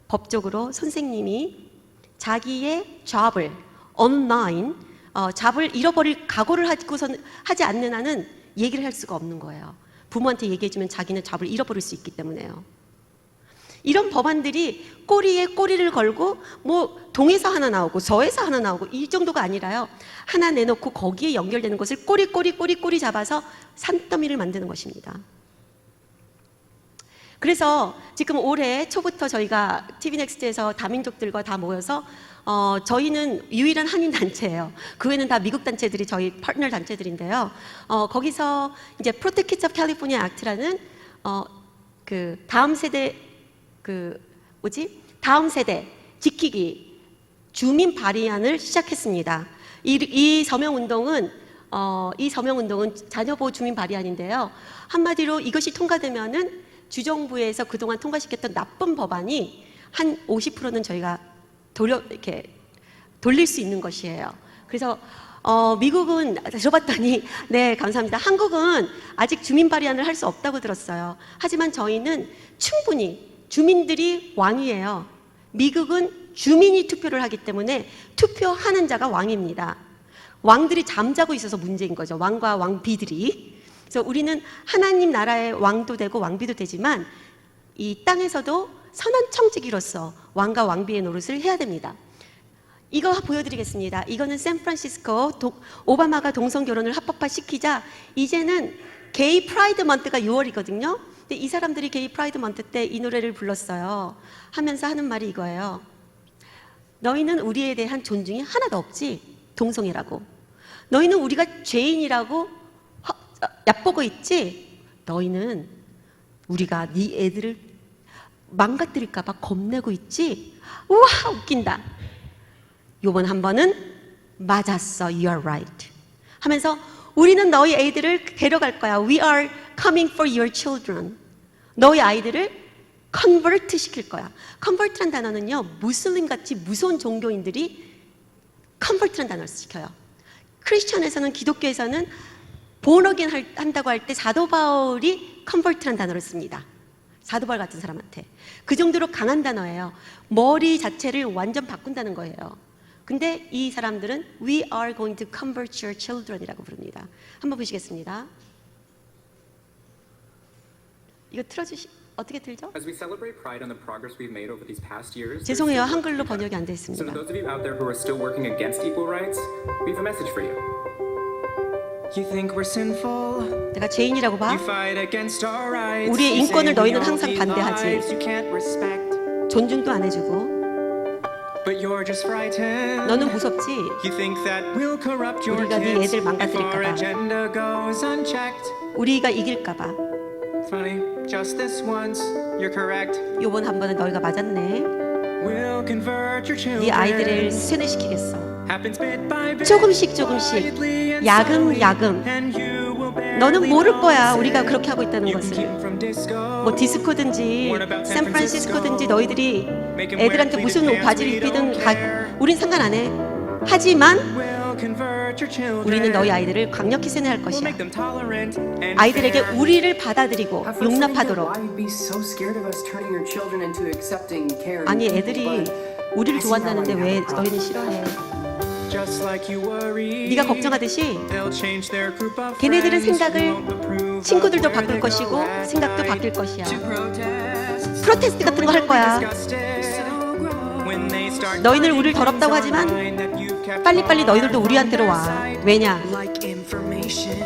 법적으로 선생님이 자기의 잡을 온라인 잡을 잃어버릴 각오를 하지 않는 한은 얘기를 할 수가 없는 거예요. 부모한테 얘기해주면 자기는 잡을 잃어버릴 수 있기 때문에요. 이런 법안들이 꼬리에 꼬리를 걸고 동에서 하나 나오고 서에서 하나 나오고 이 정도가 아니라요. 하나 내놓고 거기에 연결되는 것을 꼬리 잡아서 산더미를 만드는 것입니다. 그래서 지금 올해 초부터 저희가 TV넥스트에서 다민족들과 다 모여서 저희는 유일한 한인 단체예요. 그 외에는 다 미국 단체들이 저희 파트너 단체들인데요. 거기서 이제 Protect Kids of California Act라는 다음 세대 다음 세대 지키기 주민 발의안을 시작했습니다. 이 서명 운동은 자녀보호 주민 발의안인데요. 한마디로 이것이 통과되면은 주정부에서 그동안 통과시켰던 나쁜 법안이 한 50%는 저희가 돌릴 수 있는 것이에요. 그래서 미국은 들어봤더니 네 감사합니다. 한국은 아직 주민 발의안을 할 수 없다고 들었어요. 하지만 저희는 충분히 주민들이 왕이에요. 미국은 주민이 투표를 하기 때문에 투표하는 자가 왕입니다. 왕들이 잠자고 있어서 문제인 거죠. 왕과 왕비들이. 그래서 우리는 하나님 나라의 왕도 되고 왕비도 되지만 이 땅에서도 선한 청지기로서 왕과 왕비의 노릇을 해야 됩니다. 이거 보여드리겠습니다. 이거는 샌프란시스코 오바마가 동성 결혼을 합법화시키자 이제는 게이 프라이드 먼트가 6월이거든요. 근데 이 사람들이 게이 프라이드 먼트 때 이 노래를 불렀어요. 하면서 하는 말이 이거예요. 너희는 우리에 대한 존중이 하나도 없지. 동성애라고. 너희는 우리가 죄인이라고 얕보고 있지. 너희는 우리가 네 애들을 망가뜨릴까 봐 겁내고 있지? 우와, 웃긴다. 요번 한 번은 맞았어, you're right 하면서 우리는 너희 아이들을 데려갈 거야. We are coming for your children. 너희 아이들을 컨버트 시킬 거야. 컨버트란 단어는요, 무슬림같이 무서운 종교인들이 컨버트란 단어를 시켜요. 크리스천에서는, 기독교에서는 본어겐 한다고 할 때 사도 바울이 컨버트란 단어를 씁니다. 사도 바울 같은 사람한테. 그 정도로 강한 단어예요. 머리 자체를 완전 바꾼다는 거예요. 근데 이 사람들은 We are going to convert your children 이라고 부릅니다. 한번 보시겠습니다. 이거 어떻게 들죠? As we celebrate pride on the progress we've made over these past years, 죄송해요, 한글로 번역이 안 돼 so 있습니다. to those of you out there who are still working against equal rights, we have a message for you. You think we're sinful? 내가 죄인이라고 봐? You fight against our rights. 우리의 You 인권을 say we 너희는 항상 only 반대하지. lives you can't respect. 존중도 안 해주고. But you're just frightened. 너는 무섭지? You think that we'll corrupt your 우리가 네 kids 애들 if 망가뜨릴까 our 봐. agenda goes unchecked. 우리가 이길까 봐. Funny, just this once, you're correct. 요번 한 번은 너희가 맞았네. We'll convert your children. 네 아이들을 세뇌시키겠어. Happens bit by bit, 조금씩 quietly and 야금야금. slowly, and you will 너는 barely 모를 거야, notice 우리가 it. 그렇게 하고 있다는 You can 것을. keep from disco. 뭐 디스코든지 샌프란시스코든지 너희들이 Make 'em 애들한테 wear 무슨 pleated 바지를 pants, we 입히든 don't care. 우린 상관 안 해. 하지만 We'll convert your children. 우리는 너희 아이들을 강력히 세뇌할 We'll 것이야. make them tolerant and 아이들에게 fair. 우리를 받아들이고 At first, I didn't get 용납하도록. why you'd be so scared of us turning your children into accepting, caring 아니, people, 애들이 but 우리를 I see how 좋아한다는데 you 왜 have a problem. 너희는 싫어해? Just like you worry. 네가 걱정하듯이 They'll change their group of 걔네들은 friends who 생각을 won't approve 친구들도 of where 바꿀 they 것이고 go at 생각도 night. 바뀔 것이야. To protest. 프로테스트 같은 거 할 거야. When they start 너희들 우리를 더럽다고 하지만 빨리빨리 너희들도 우리한테로 와. 왜냐? like information.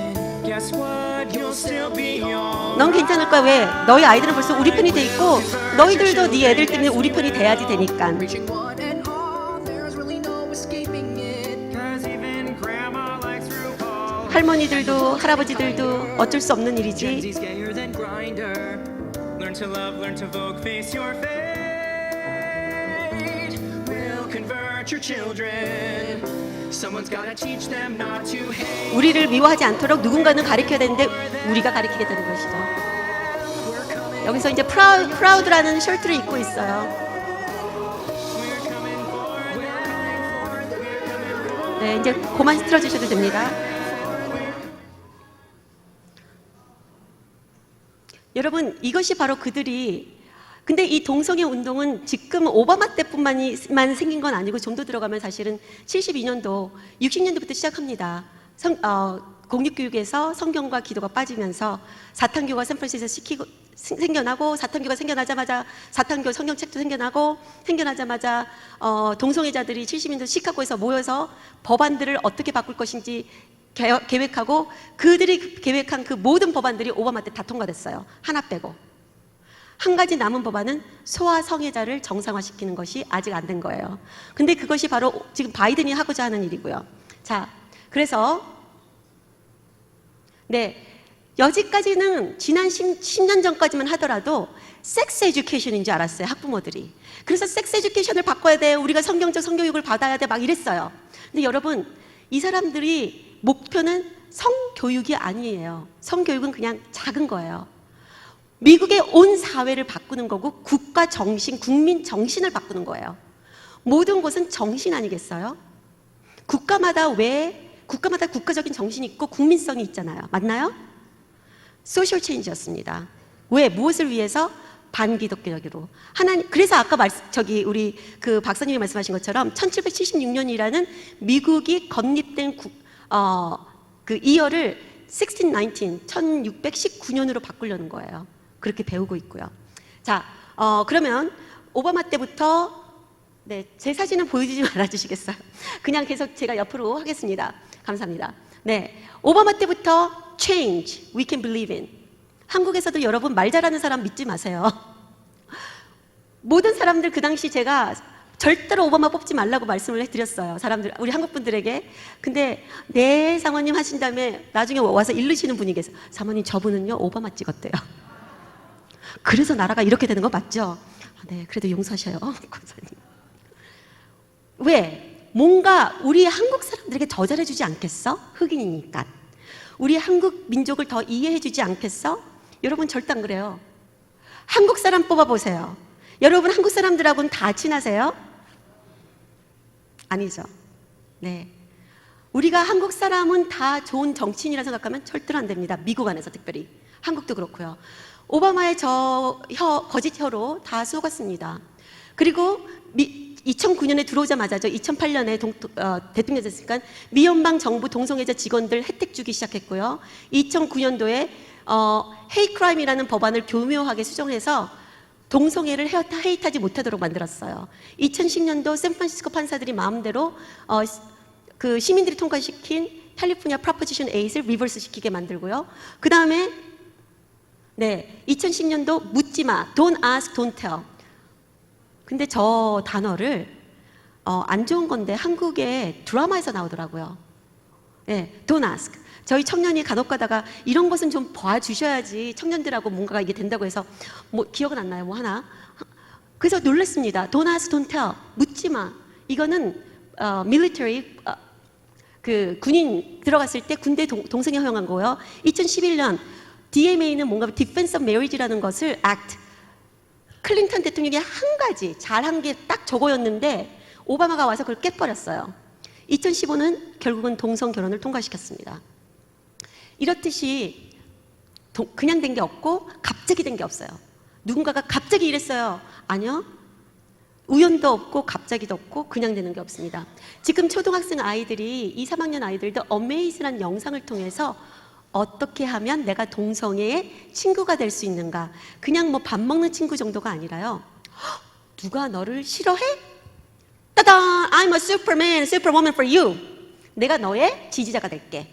Guess what? You'll still be young. 넌 괜찮을 거야. 왜? 너희 아이들은 벌써 우리 편이 돼 있고 너희들도 네 애들 때문에 우리 편이 돼야지 되니까. Reaching one and all, there's really no escaping it. 'Cause even grandma likes RuPaul. 할머니들도 할아버지들도 어쩔 수 없는 Gen 일이지. Z's gayer than Grindr. Learn to love, learn to vogue, face your fate. We'll convert your children. Someone's gotta teach them not to hate. 우리를 미워하지 않도록 누군가는 가르쳐야 되는데 우리가 가르치게 되는 것이죠. 여기서 이제 프라우드라는 셔츠를 입고 있어요. 네, 이제 그만 틀어주셔도 됩니다. 여러분, 이것이 바로 그들이, 근데 이 동성애 운동은 지금 오바마 때뿐만 생긴 건 아니고 좀 더 들어가면 사실은 72년도, 60년도부터 시작합니다. 공립교육에서 성경과 기도가 빠지면서 사탄교가 샌프란시스코에서 생겨나고, 사탄교가 생겨나자마자 사탄교 성경책도 생겨나자마자 동성애자들이 70년도 시카고에서 모여서 법안들을 어떻게 바꿀 것인지 계획하고, 그들이 계획한 그 모든 법안들이 오바마 때 다 통과됐어요. 하나 빼고. 한 가지 남은 법안은 소아 성애자를 정상화시키는 것이 아직 안 된 거예요. 근데 그것이 바로 지금 바이든이 하고자 하는 일이고요. 자, 그래서 네, 여기까지는 지난 10년 전까지만 하더라도 섹스 에듀케이션인 줄 알았어요, 학부모들이. 그래서 섹스 에듀케이션을 바꿔야 돼, 우리가 성경적 성교육을 받아야 돼, 막 이랬어요. 근데 여러분, 이 사람들이 목표는 성교육이 아니에요. 성교육은 그냥 작은 거예요. 미국의 온 사회를 바꾸는 거고 국가 정신, 국민 정신을 바꾸는 거예요. 모든 것은 정신 아니겠어요? 국가마다 국가적인 정신이 있고 국민성이 있잖아요. 맞나요? 소셜 체인지였습니다. 왜? 무엇을 위해서? 반기독교적으로. 하나님, 그래서 아까 우리 그 박사님이 말씀하신 것처럼 1776년이라는 미국이 건립된 그 이어를 1619년으로 바꾸려는 거예요. 그렇게 배우고 있고요. 자, 그러면 오바마 때부터, 네, 제 사진은 보여주지 말아주시겠어요? 그냥 계속 제가 옆으로 하겠습니다. 감사합니다. 네, 오바마 때부터 change, we can believe in. 한국에서도 여러분 말 잘하는 사람 믿지 마세요. 모든 사람들 그 당시 제가 절대로 오바마 뽑지 말라고 말씀을 해드렸어요. 사람들, 우리 한국 분들에게. 근데 네, 사모님 하신 다음에 나중에 와서 일르시는 분이 계세요. 사모님, 저분은요 오바마 찍었대요. 그래서 나라가 이렇게 되는 거 맞죠? 네, 그래도 용서하셔요, 권사님. 왜? 뭔가 우리 한국 사람들에게 더 잘해주지 않겠어? 흑인이니까. 우리 한국 민족을 더 이해해주지 않겠어? 여러분 절대 안 그래요. 한국 사람 뽑아보세요. 여러분 한국 사람들하고는 다 친하세요? 아니죠. 네. 우리가 한국 사람은 다 좋은 정치인이라 생각하면 절대로 안 됩니다. 미국 안에서 특별히. 한국도 그렇고요. 오바마의 거짓 혀로 다 속았습니다. 그리고 2009년에 들어오자마자죠. 2008년에 대통령이 됐으니까 미연방 정부 동성애자 직원들 혜택 주기 시작했고요. 2009년도에 헤이 크라임이라는 법안을 교묘하게 수정해서 동성애를 헤이트하지 못하도록 만들었어요. 2010년도 샌프란시스코 판사들이 마음대로 그 시민들이 통과시킨 캘리포니아 프로포지션 8을 리버스 시키게 만들고요. 그 다음에 2010년도 묻지마, don't ask, don't tell. 근데 저 단어를 안 좋은 건데 한국의 드라마에서 나오더라고요. 네, don't ask. 저희 청년이 간혹 가다가 이런 것은 좀 봐주셔야지 청년들하고 뭔가가 이게 된다고 해서 뭐 기억은 안 나요, 뭐 하나. 그래서 놀랐습니다. Don't ask, don't tell. 묻지 마. 이거는 military 그 군인 들어갔을 때 군대 동성애 허용한 거고요. 2011년 DMA는 뭔가 Defense of Marriage라는 것을 act. 클린턴 대통령이 한 가지 잘한 게 딱 저거였는데 오바마가 와서 그걸 깨버렸어요. 2015는 결국은 동성 결혼을 통과시켰습니다. 이렇듯이 그냥 된 게 없고 갑자기 된 게 없어요. 누군가가 갑자기 이랬어요. 아니요. 우연도 없고 갑자기도 없고 그냥 되는 게 없습니다. 지금 초등학생 아이들이 2, 3학년 아이들도 어메이즈라는 영상을 통해서 어떻게 하면 내가 동성애의 친구가 될 수 있는가. 그냥 뭐 밥 먹는 친구 정도가 아니라요. 누가 너를 싫어해? 따단! I'm a superman, superwoman for you. 내가 너의 지지자가 될게.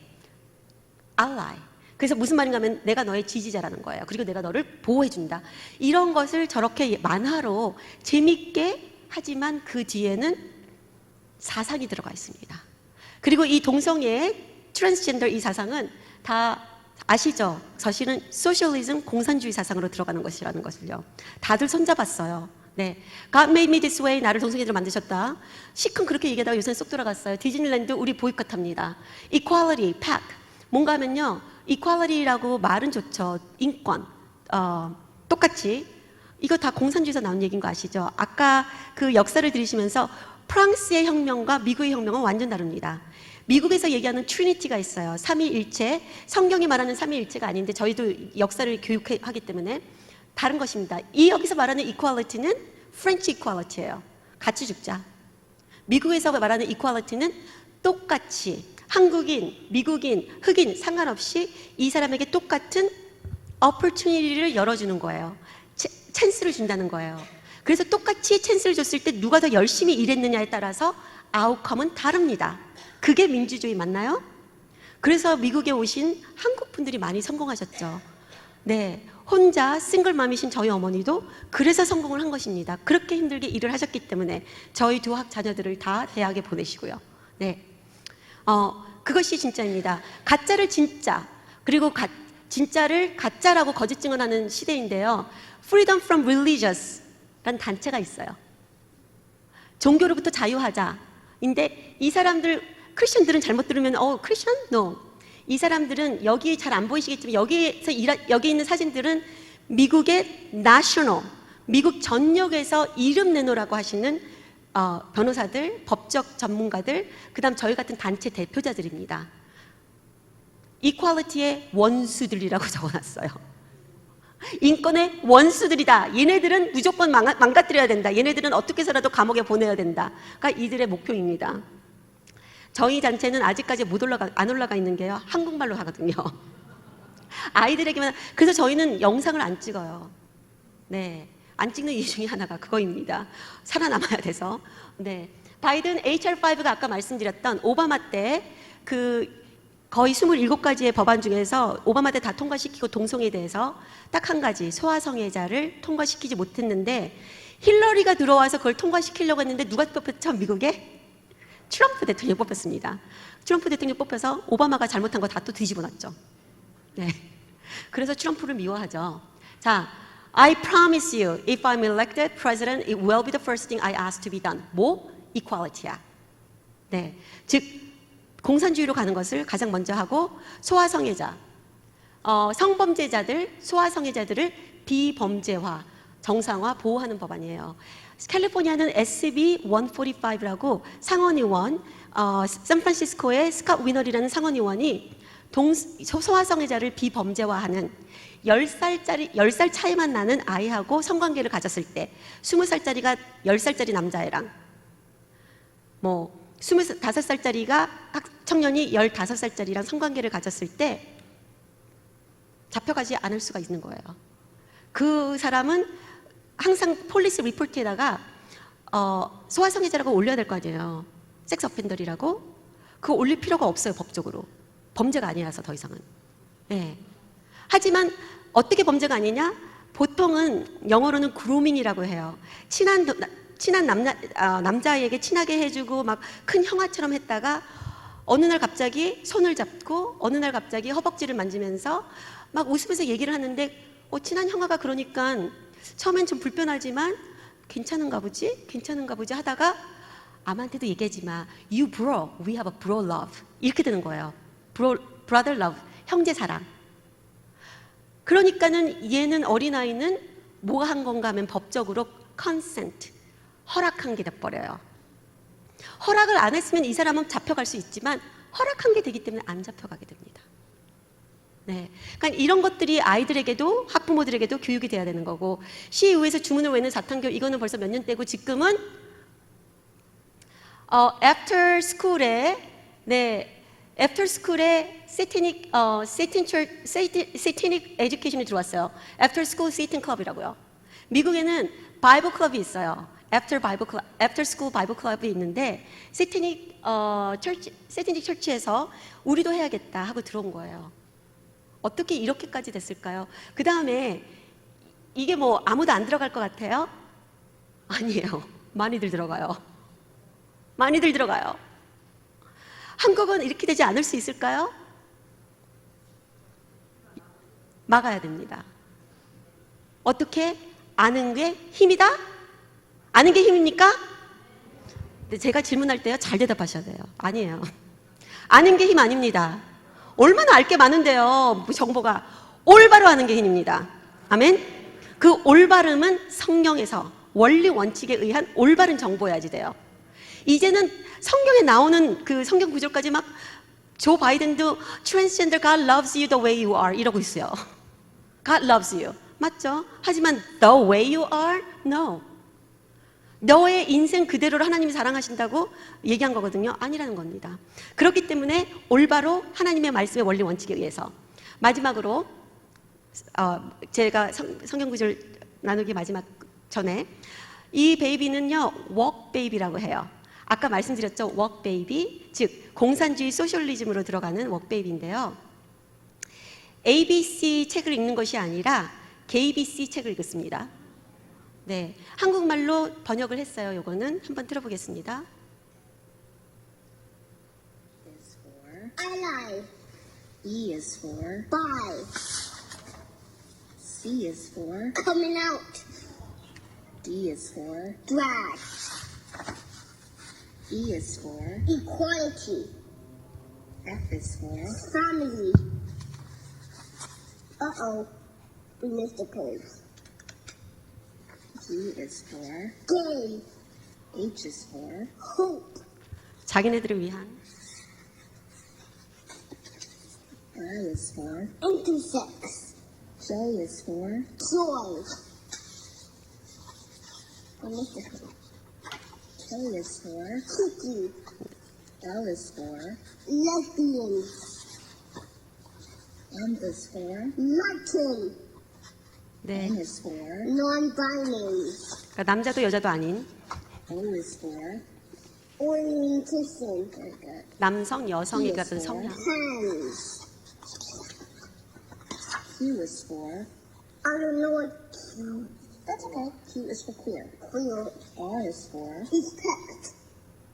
ally. 그래서 무슨 말인가 하면 내가 너의 지지자라는 거예요. 그리고 내가 너를 보호해준다. 이런 것을 저렇게 만화로 재밌게 하지만 그 뒤에는 사상이 들어가 있습니다. 그리고 이 동성애, 트랜스젠더 이 사상은 다 아시죠? 사실은 소셜리즘, 공산주의 사상으로 들어가는 것이라는 것을요. 다들 손잡았어요. 네, God made me this way. 나를 동성애자로 만드셨다. 시큰 그렇게 얘기하다가 요새는 쏙 들어갔어요. 디즈니랜드 우리 보이콧합니다. Equality, PAC. 뭔가 하면요, equality라고 말은 좋죠. 인권, 똑같이. 이거 다 공산주의에서 나온 얘기인 거 아시죠? 아까 그 역사를 들으시면서 프랑스의 혁명과 미국의 혁명은 완전 다릅니다. 미국에서 얘기하는 트리니티가 있어요. 삼위일체. 성경이 말하는 삼위일체가 아닌데 저희도 역사를 교육하기 때문에 다른 것입니다. 이 여기서 말하는 이퀄리티는 프렌치 이퀄리티예요. 같이 죽자. 미국에서 말하는 이퀄리티는 똑같이 한국인, 미국인, 흑인 상관없이 이 사람에게 똑같은 opportunity를 열어주는 거예요. 찬스를 준다는 거예요. 그래서 똑같이 찬스를 줬을 때 누가 더 열심히 일했느냐에 따라서 아웃컴은 다릅니다. 그게 민주주의 맞나요? 그래서 미국에 오신 한국 분들이 많이 성공하셨죠. 네, 혼자 싱글맘이신 저희 어머니도 그래서 성공을 한 것입니다. 그렇게 힘들게 일을 하셨기 때문에 저희 두 자녀들을 다 대학에 보내시고요. 네, 그것이 진짜입니다. 가짜를 진짜, 그리고 진짜를 가짜라고 거짓 증언하는 시대인데요. Freedom from Religious라는 단체가 있어요. 종교로부터 자유하자인데 이 사람들 크리스천들은 잘못 들으면 크리스천? No. 이 사람들은 여기 잘 안 보이시겠지만 여기 있는 사진들은 미국의 national, 미국 전역에서 이름 내놓으라고 하시는 변호사들, 법적 전문가들, 그 다음 저희 같은 단체 대표자들입니다. 이퀄리티의 원수들이라고 적어놨어요. 인권의 원수들이다. 얘네들은 무조건 망가뜨려야 된다. 얘네들은 어떻게 해서라도 감옥에 보내야 된다가 이들의 목표입니다. 저희 단체는 아직까지 안 올라가 있는 게요. 한국말로 하거든요. 아이들에게만. 그래서 저희는 영상을 안 찍어요. 네, 안 찍는 이유 중에 하나가 그거입니다. 살아남아야 돼서. 네, 바이든 HR5가 아까 말씀드렸던 오바마 때 거의 27가지의 법안 중에서 오바마 때 다 통과시키고 동성애에 대해서 딱 한 가지 소아성애자를 통과시키지 못했는데 힐러리가 들어와서 그걸 통과시키려고 했는데 누가 뽑혔죠? 미국에? 트럼프 대통령 뽑혔습니다. 트럼프 대통령 뽑혀서 오바마가 잘못한 거 다 또 뒤집어 놨죠. 네. 그래서 트럼프를 미워하죠. 자, I promise you, if I'm elected president, it will be the first thing I ask to be done. 뭐? equality야. 네, 즉 공산주의로 가는 것을 가장 먼저 하고 소아성애자, 성범죄자들, 소아성애자들을 비범죄화, 정상화, 보호하는 법안이에요. 캘리포니아는 SB 145라고 상원의원, 샌프란시스코의 스캇 위너리라는 상원의원이 소아성애자를 비범죄화하는 10살 차이만 나는 아이하고 성관계를 가졌을 때 20살짜리가 10살짜리 남자애랑 25살짜리가 청년이 15살짜리랑 성관계를 가졌을 때 잡혀가지 않을 수가 있는 거예요. 그 사람은 항상 폴리스 리포트에다가 소아성애자라고 올려야 될 거 아니에요. 섹스 어펜더리라고. 그거 올릴 필요가 없어요, 법적으로. 범죄가 아니라서 더 이상은. 네. 하지만 어떻게 범죄가 아니냐? 보통은 영어로는 그루밍이라고 해요. 친한 남자에게 친하게 해주고 막 큰 형아처럼 했다가 어느 날 갑자기 손을 잡고 어느 날 갑자기 허벅지를 만지면서 막 웃으면서 얘기를 하는데 친한 형아가 그러니까 처음엔 좀 불편하지만 괜찮은가 보지 하다가 아무한테도 얘기하지 마. You bro, we have a bro love. 이렇게 되는 거예요. brother love, 형제 사랑. 그러니까는 얘는 어린아이는 뭐가 한 건가 하면 법적으로 consent, 허락한 게 돼버려요. 허락을 안 했으면 이 사람은 잡혀갈 수 있지만 허락한 게 되기 때문에 안 잡혀가게 됩니다. 네, 그러니까 이런 것들이 아이들에게도 학부모들에게도 교육이 돼야 되는 거고 시의회에서 주문을 외는 사탕교육 이거는 벌써 몇 년 되고 지금은 after school에 satanic education이 들어왔어요. After school Satan club이라고요. 미국에는 바이블 클럽이 있어요. After school Bible club이 있는데 satanic church에서 우리도 해야겠다 하고 들어온 거예요. 어떻게 이렇게까지 됐을까요? 그 다음에 이게 아무도 안 들어갈 것 같아요? 아니에요. 많이들 들어가요. 많이들 들어가요. 한국은 이렇게 되지 않을 수 있을까요? 막아야 됩니다. 어떻게? 아는 게 힘이다? 아는 게 힘입니까? 근데 제가 질문할 때요, 잘 대답하셔야 돼요. 아니에요. 아는 게 힘 아닙니다. 얼마나 알 게 많은데요, 정보가. 올바로 하는 게 힘입니다. 아멘? 그 올바름은 성경에서 원리 원칙에 의한 올바른 정보여야지 돼요. 이제는 성경에 나오는 그 성경 구절까지 막 조 바이든도 transgender God loves you the way you are 이러고 있어요. God loves you. 맞죠? 하지만 the way you are? No. 너의 인생 그대로를 하나님이 사랑하신다고 얘기한 거거든요. 아니라는 겁니다. 그렇기 때문에 올바로 하나님의 말씀의 원리 원칙에 의해서 마지막으로 제가 성경 구절 나누기 마지막 전에 이 베이비는요 work baby라고 해요. 아까 말씀드렸죠. work baby, 즉 공산주의 소셜리즘으로 들어가는 work baby인데요. ABC 책을 읽는 것이 아니라 KBC 책을 읽었습니다. 네, 한국말로 번역을 했어요. 요거는 한번 들어보겠습니다. Is for alive. E is for buy. C is for coming out. D is for drag. E is for equality. F is for family. Uh-oh, we missed a page. G is for game. H is for hope. 자기네들을 위한. I is for intersex. J is for joy. K is for cookie. L is for lesbians. M is for Latin. 네, N is for non-binary. 그러니까 남자도 여자도 아닌 O is for orientation. Very good. 남성, P 여성이 is 같은 for 성향. hands. Q is for I don't know what Q. That's okay. Q is for queer. Queer. R is for respect.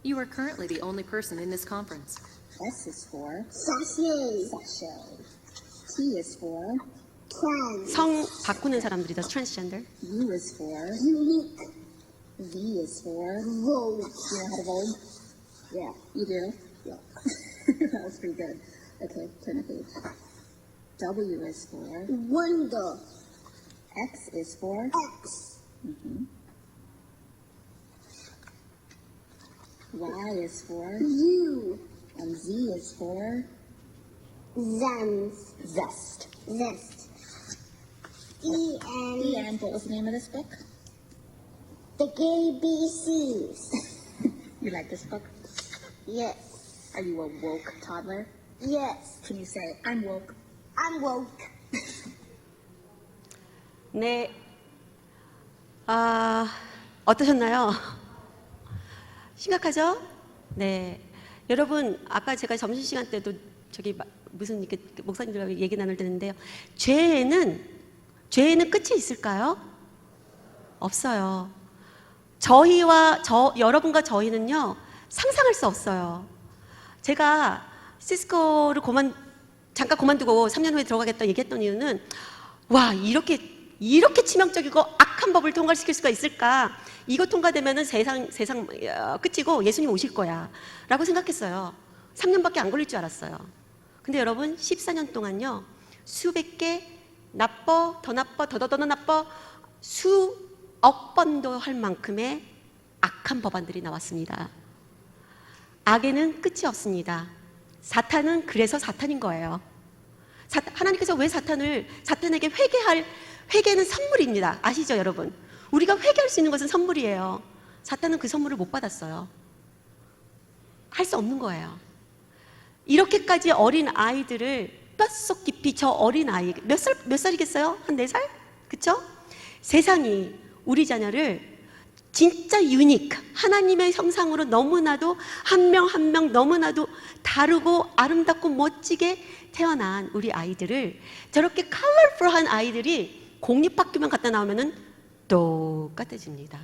You are currently the only person in this conference. S is for sachet. Sachet. T is for Trans. 성 바꾸는 사람들이다. transgender. U is for unique. V is for vogue. You know how to vogue? Yeah, you do? Yeah. That was pretty good. Okay, turn the page. W is for wonder. X is for X. Y is for U. And Z is for Zens. Zest. Zest. And what was the name of this book? The ABCs. You like this book? Yes. Are you a woke toddler? Yes. Can you say, I'm woke? I'm woke. 네. 어떠셨나요? 심각하죠? 네. 여러분, 아까 제가 점심시간 때도 저기 무슨 이렇게 목사님들하고 얘기 나눌 때는데요. 죄에는 끝이 있을까요? 없어요. 여러분과 저희는요, 상상할 수 없어요. 제가 시스코를 잠깐 그만두고 3년 후에 들어가겠다 얘기했던 이유는, 와, 이렇게 치명적이고 악한 법을 통과시킬 수가 있을까? 이거 통과되면은 세상 끝이고 예수님 오실 거야. 라고 생각했어요. 3년밖에 안 걸릴 줄 알았어요. 근데 여러분, 14년 동안요, 수백 개, 더 나빠, 수억 번도 할 만큼의 악한 법안들이 나왔습니다. 악에는 끝이 없습니다. 사탄은 그래서 사탄인 거예요. 하나님께서 왜 사탄에게 회개는 선물입니다. 아시죠, 여러분? 우리가 회개할 수 있는 것은 선물이에요. 사탄은 그 선물을 못 받았어요. 할 수 없는 거예요. 이렇게까지 어린 아이들을 뼛속 깊이 저 어린 아이, 몇 살이겠어요? 한 4살? 그쵸? 세상이 우리 자녀를 진짜 유니크, 하나님의 형상으로 너무나도 한 명 한 명 너무나도 다르고 아름답고 멋지게 태어난 우리 아이들을, 저렇게 컬러풀한 아이들이 공립학교만 갔다 나오면은 똑같아집니다.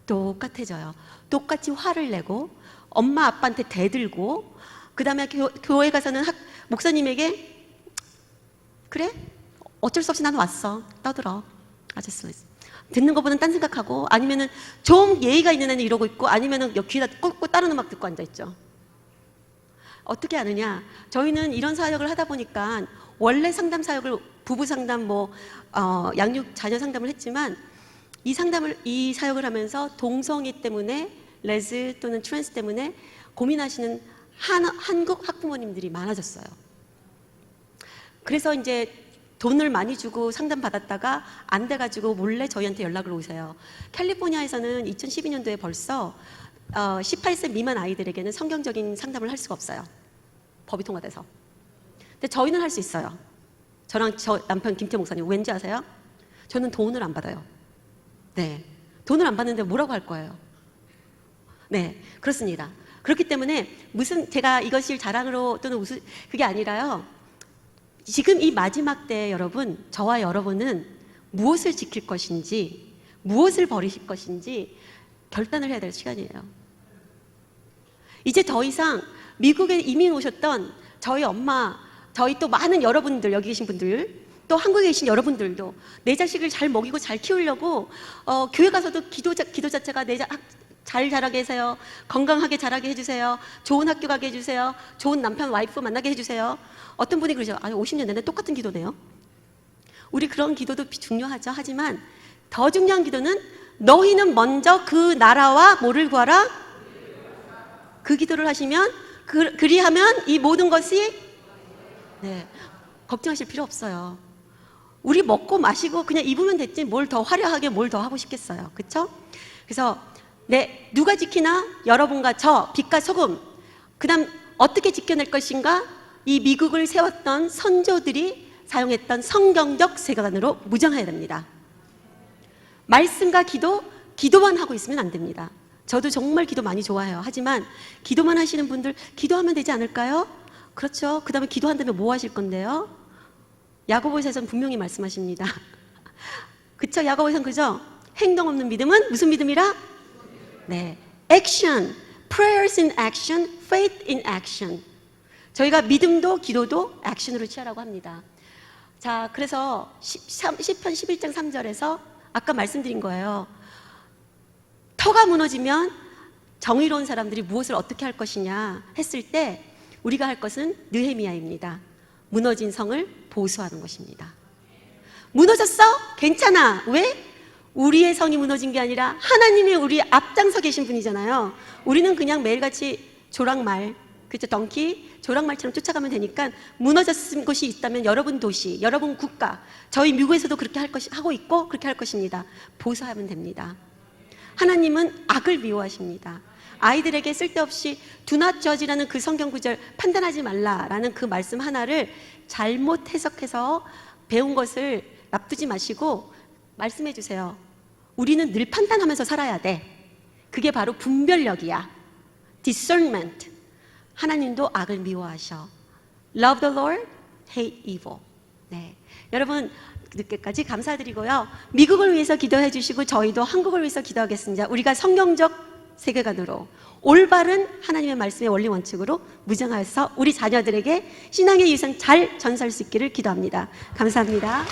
똑같아져요. 똑같이 화를 내고 엄마 아빠한테 대들고, 그 다음에 교회 가서는 목사님에게 그래? 어쩔 수 없이 난 왔어. 떠들어. 아저씨 듣는 것보다는 딴 생각하고, 아니면은 좀 예의가 있는 애는 이러고 있고, 아니면은 귀에다 꽂고 다른 음악 듣고 앉아있죠. 어떻게 하느냐? 저희는 이런 사역을 하다 보니까 원래 상담 사역을 부부 상담, 양육 자녀 상담을 했지만, 이 사역을 하면서 동성애 때문에, 레즈 또는 트랜스 때문에 고민하시는 한국 학부모님들이 많아졌어요. 그래서 이제 돈을 많이 주고 상담 받았다가 안 돼가지고 몰래 저희한테 연락을 오세요. 캘리포니아에서는 2012년도에 벌써 18세 미만 아이들에게는 성경적인 상담을 할 수가 없어요. 법이 통과돼서. 근데 저희는 할 수 있어요. 저랑 저 남편 김태 목사님, 왠지 아세요? 저는 돈을 안 받아요. 네, 돈을 안 받는데 뭐라고 할 거예요? 네, 그렇습니다. 그렇기 때문에 제가 이것을 자랑으로 또는 그게 아니라요. 지금 이 마지막 때에 여러분, 저와 여러분은 무엇을 지킬 것인지, 무엇을 버리실 것인지 결단을 해야 될 시간이에요. 이제 더 이상 미국에 이민 오셨던 저희 엄마, 저희 또 많은 여러분들, 여기 계신 분들, 또 한국에 계신 여러분들도 내 자식을 잘 먹이고 잘 키우려고 교회 가서도 기도 자체가 잘 자라게 해주세요. 건강하게 자라게 해주세요. 좋은 학교 가게 해주세요. 좋은 남편, 와이프 만나게 해주세요. 어떤 분이 그러죠. 50년 내내 똑같은 기도네요. 우리 그런 기도도 중요하죠. 하지만 더 중요한 기도는, 너희는 먼저 그 나라와 뭐를 구하라? 그 기도를 하시면, 그리하면 이 모든 것이, 네, 걱정하실 필요 없어요. 우리 먹고 마시고 그냥 입으면 됐지 뭘 더 화려하게 뭘 더 하고 싶겠어요. 그렇죠? 그래서 누가 지키나? 여러분과 저, 빛과 소금. 그 다음 어떻게 지켜낼 것인가? 이 미국을 세웠던 선조들이 사용했던 성경적 세계관으로 무장해야 됩니다. 말씀과 기도만 하고 있으면 안 됩니다. 저도 정말 기도 많이 좋아해요. 하지만 기도만 하시는 분들, 기도하면 되지 않을까요? 그렇죠. 그 다음에 기도한다면 뭐 하실 건데요? 야고보서에서는 분명히 말씀하십니다. 그쵸? 야고보서는 그죠? 행동 없는 믿음은 무슨 믿음이라? 네, action, prayers in action, faith in action. 저희가 믿음도 기도도 액션으로 취하라고 합니다. 자, 그래서 시편 11장 3절에서 아까 말씀드린 거예요. 터가 무너지면 정의로운 사람들이 무엇을 어떻게 할 것이냐 했을 때 우리가 할 것은 느헤미야입니다. 무너진 성을 보수하는 것입니다. 무너졌어? 괜찮아. 왜? 우리의 성이 무너진 게 아니라 하나님이 우리 앞장서 계신 분이잖아요. 우리는 그냥 매일같이 조랑말, 그렇죠? 덩키, 조랑말처럼 쫓아가면 되니까 무너졌은 곳이 있다면 여러분 도시, 여러분 국가, 저희 미국에서도 그렇게 하고 있고 그렇게 할 것입니다. 보수하면 됩니다. 하나님은 악을 미워하십니다. 아이들에게 쓸데없이 do not judge라는 그 성경 구절, 판단하지 말라라는 그 말씀 하나를 잘못 해석해서 배운 것을 납두지 마시고 말씀해 주세요. 우리는 늘 판단하면서 살아야 돼. 그게 바로 분별력이야. discernment. 하나님도 악을 미워하셔. Love the Lord, hate evil. 네, 여러분 늦게까지 감사드리고요. 미국을 위해서 기도해 주시고 저희도 한국을 위해서 기도하겠습니다. 우리가 성경적 세계관으로 올바른 하나님의 말씀의 원리 원칙으로 무장하여서 우리 자녀들에게 신앙의 유산 잘 전수할 수 있기를 기도합니다. 감사합니다.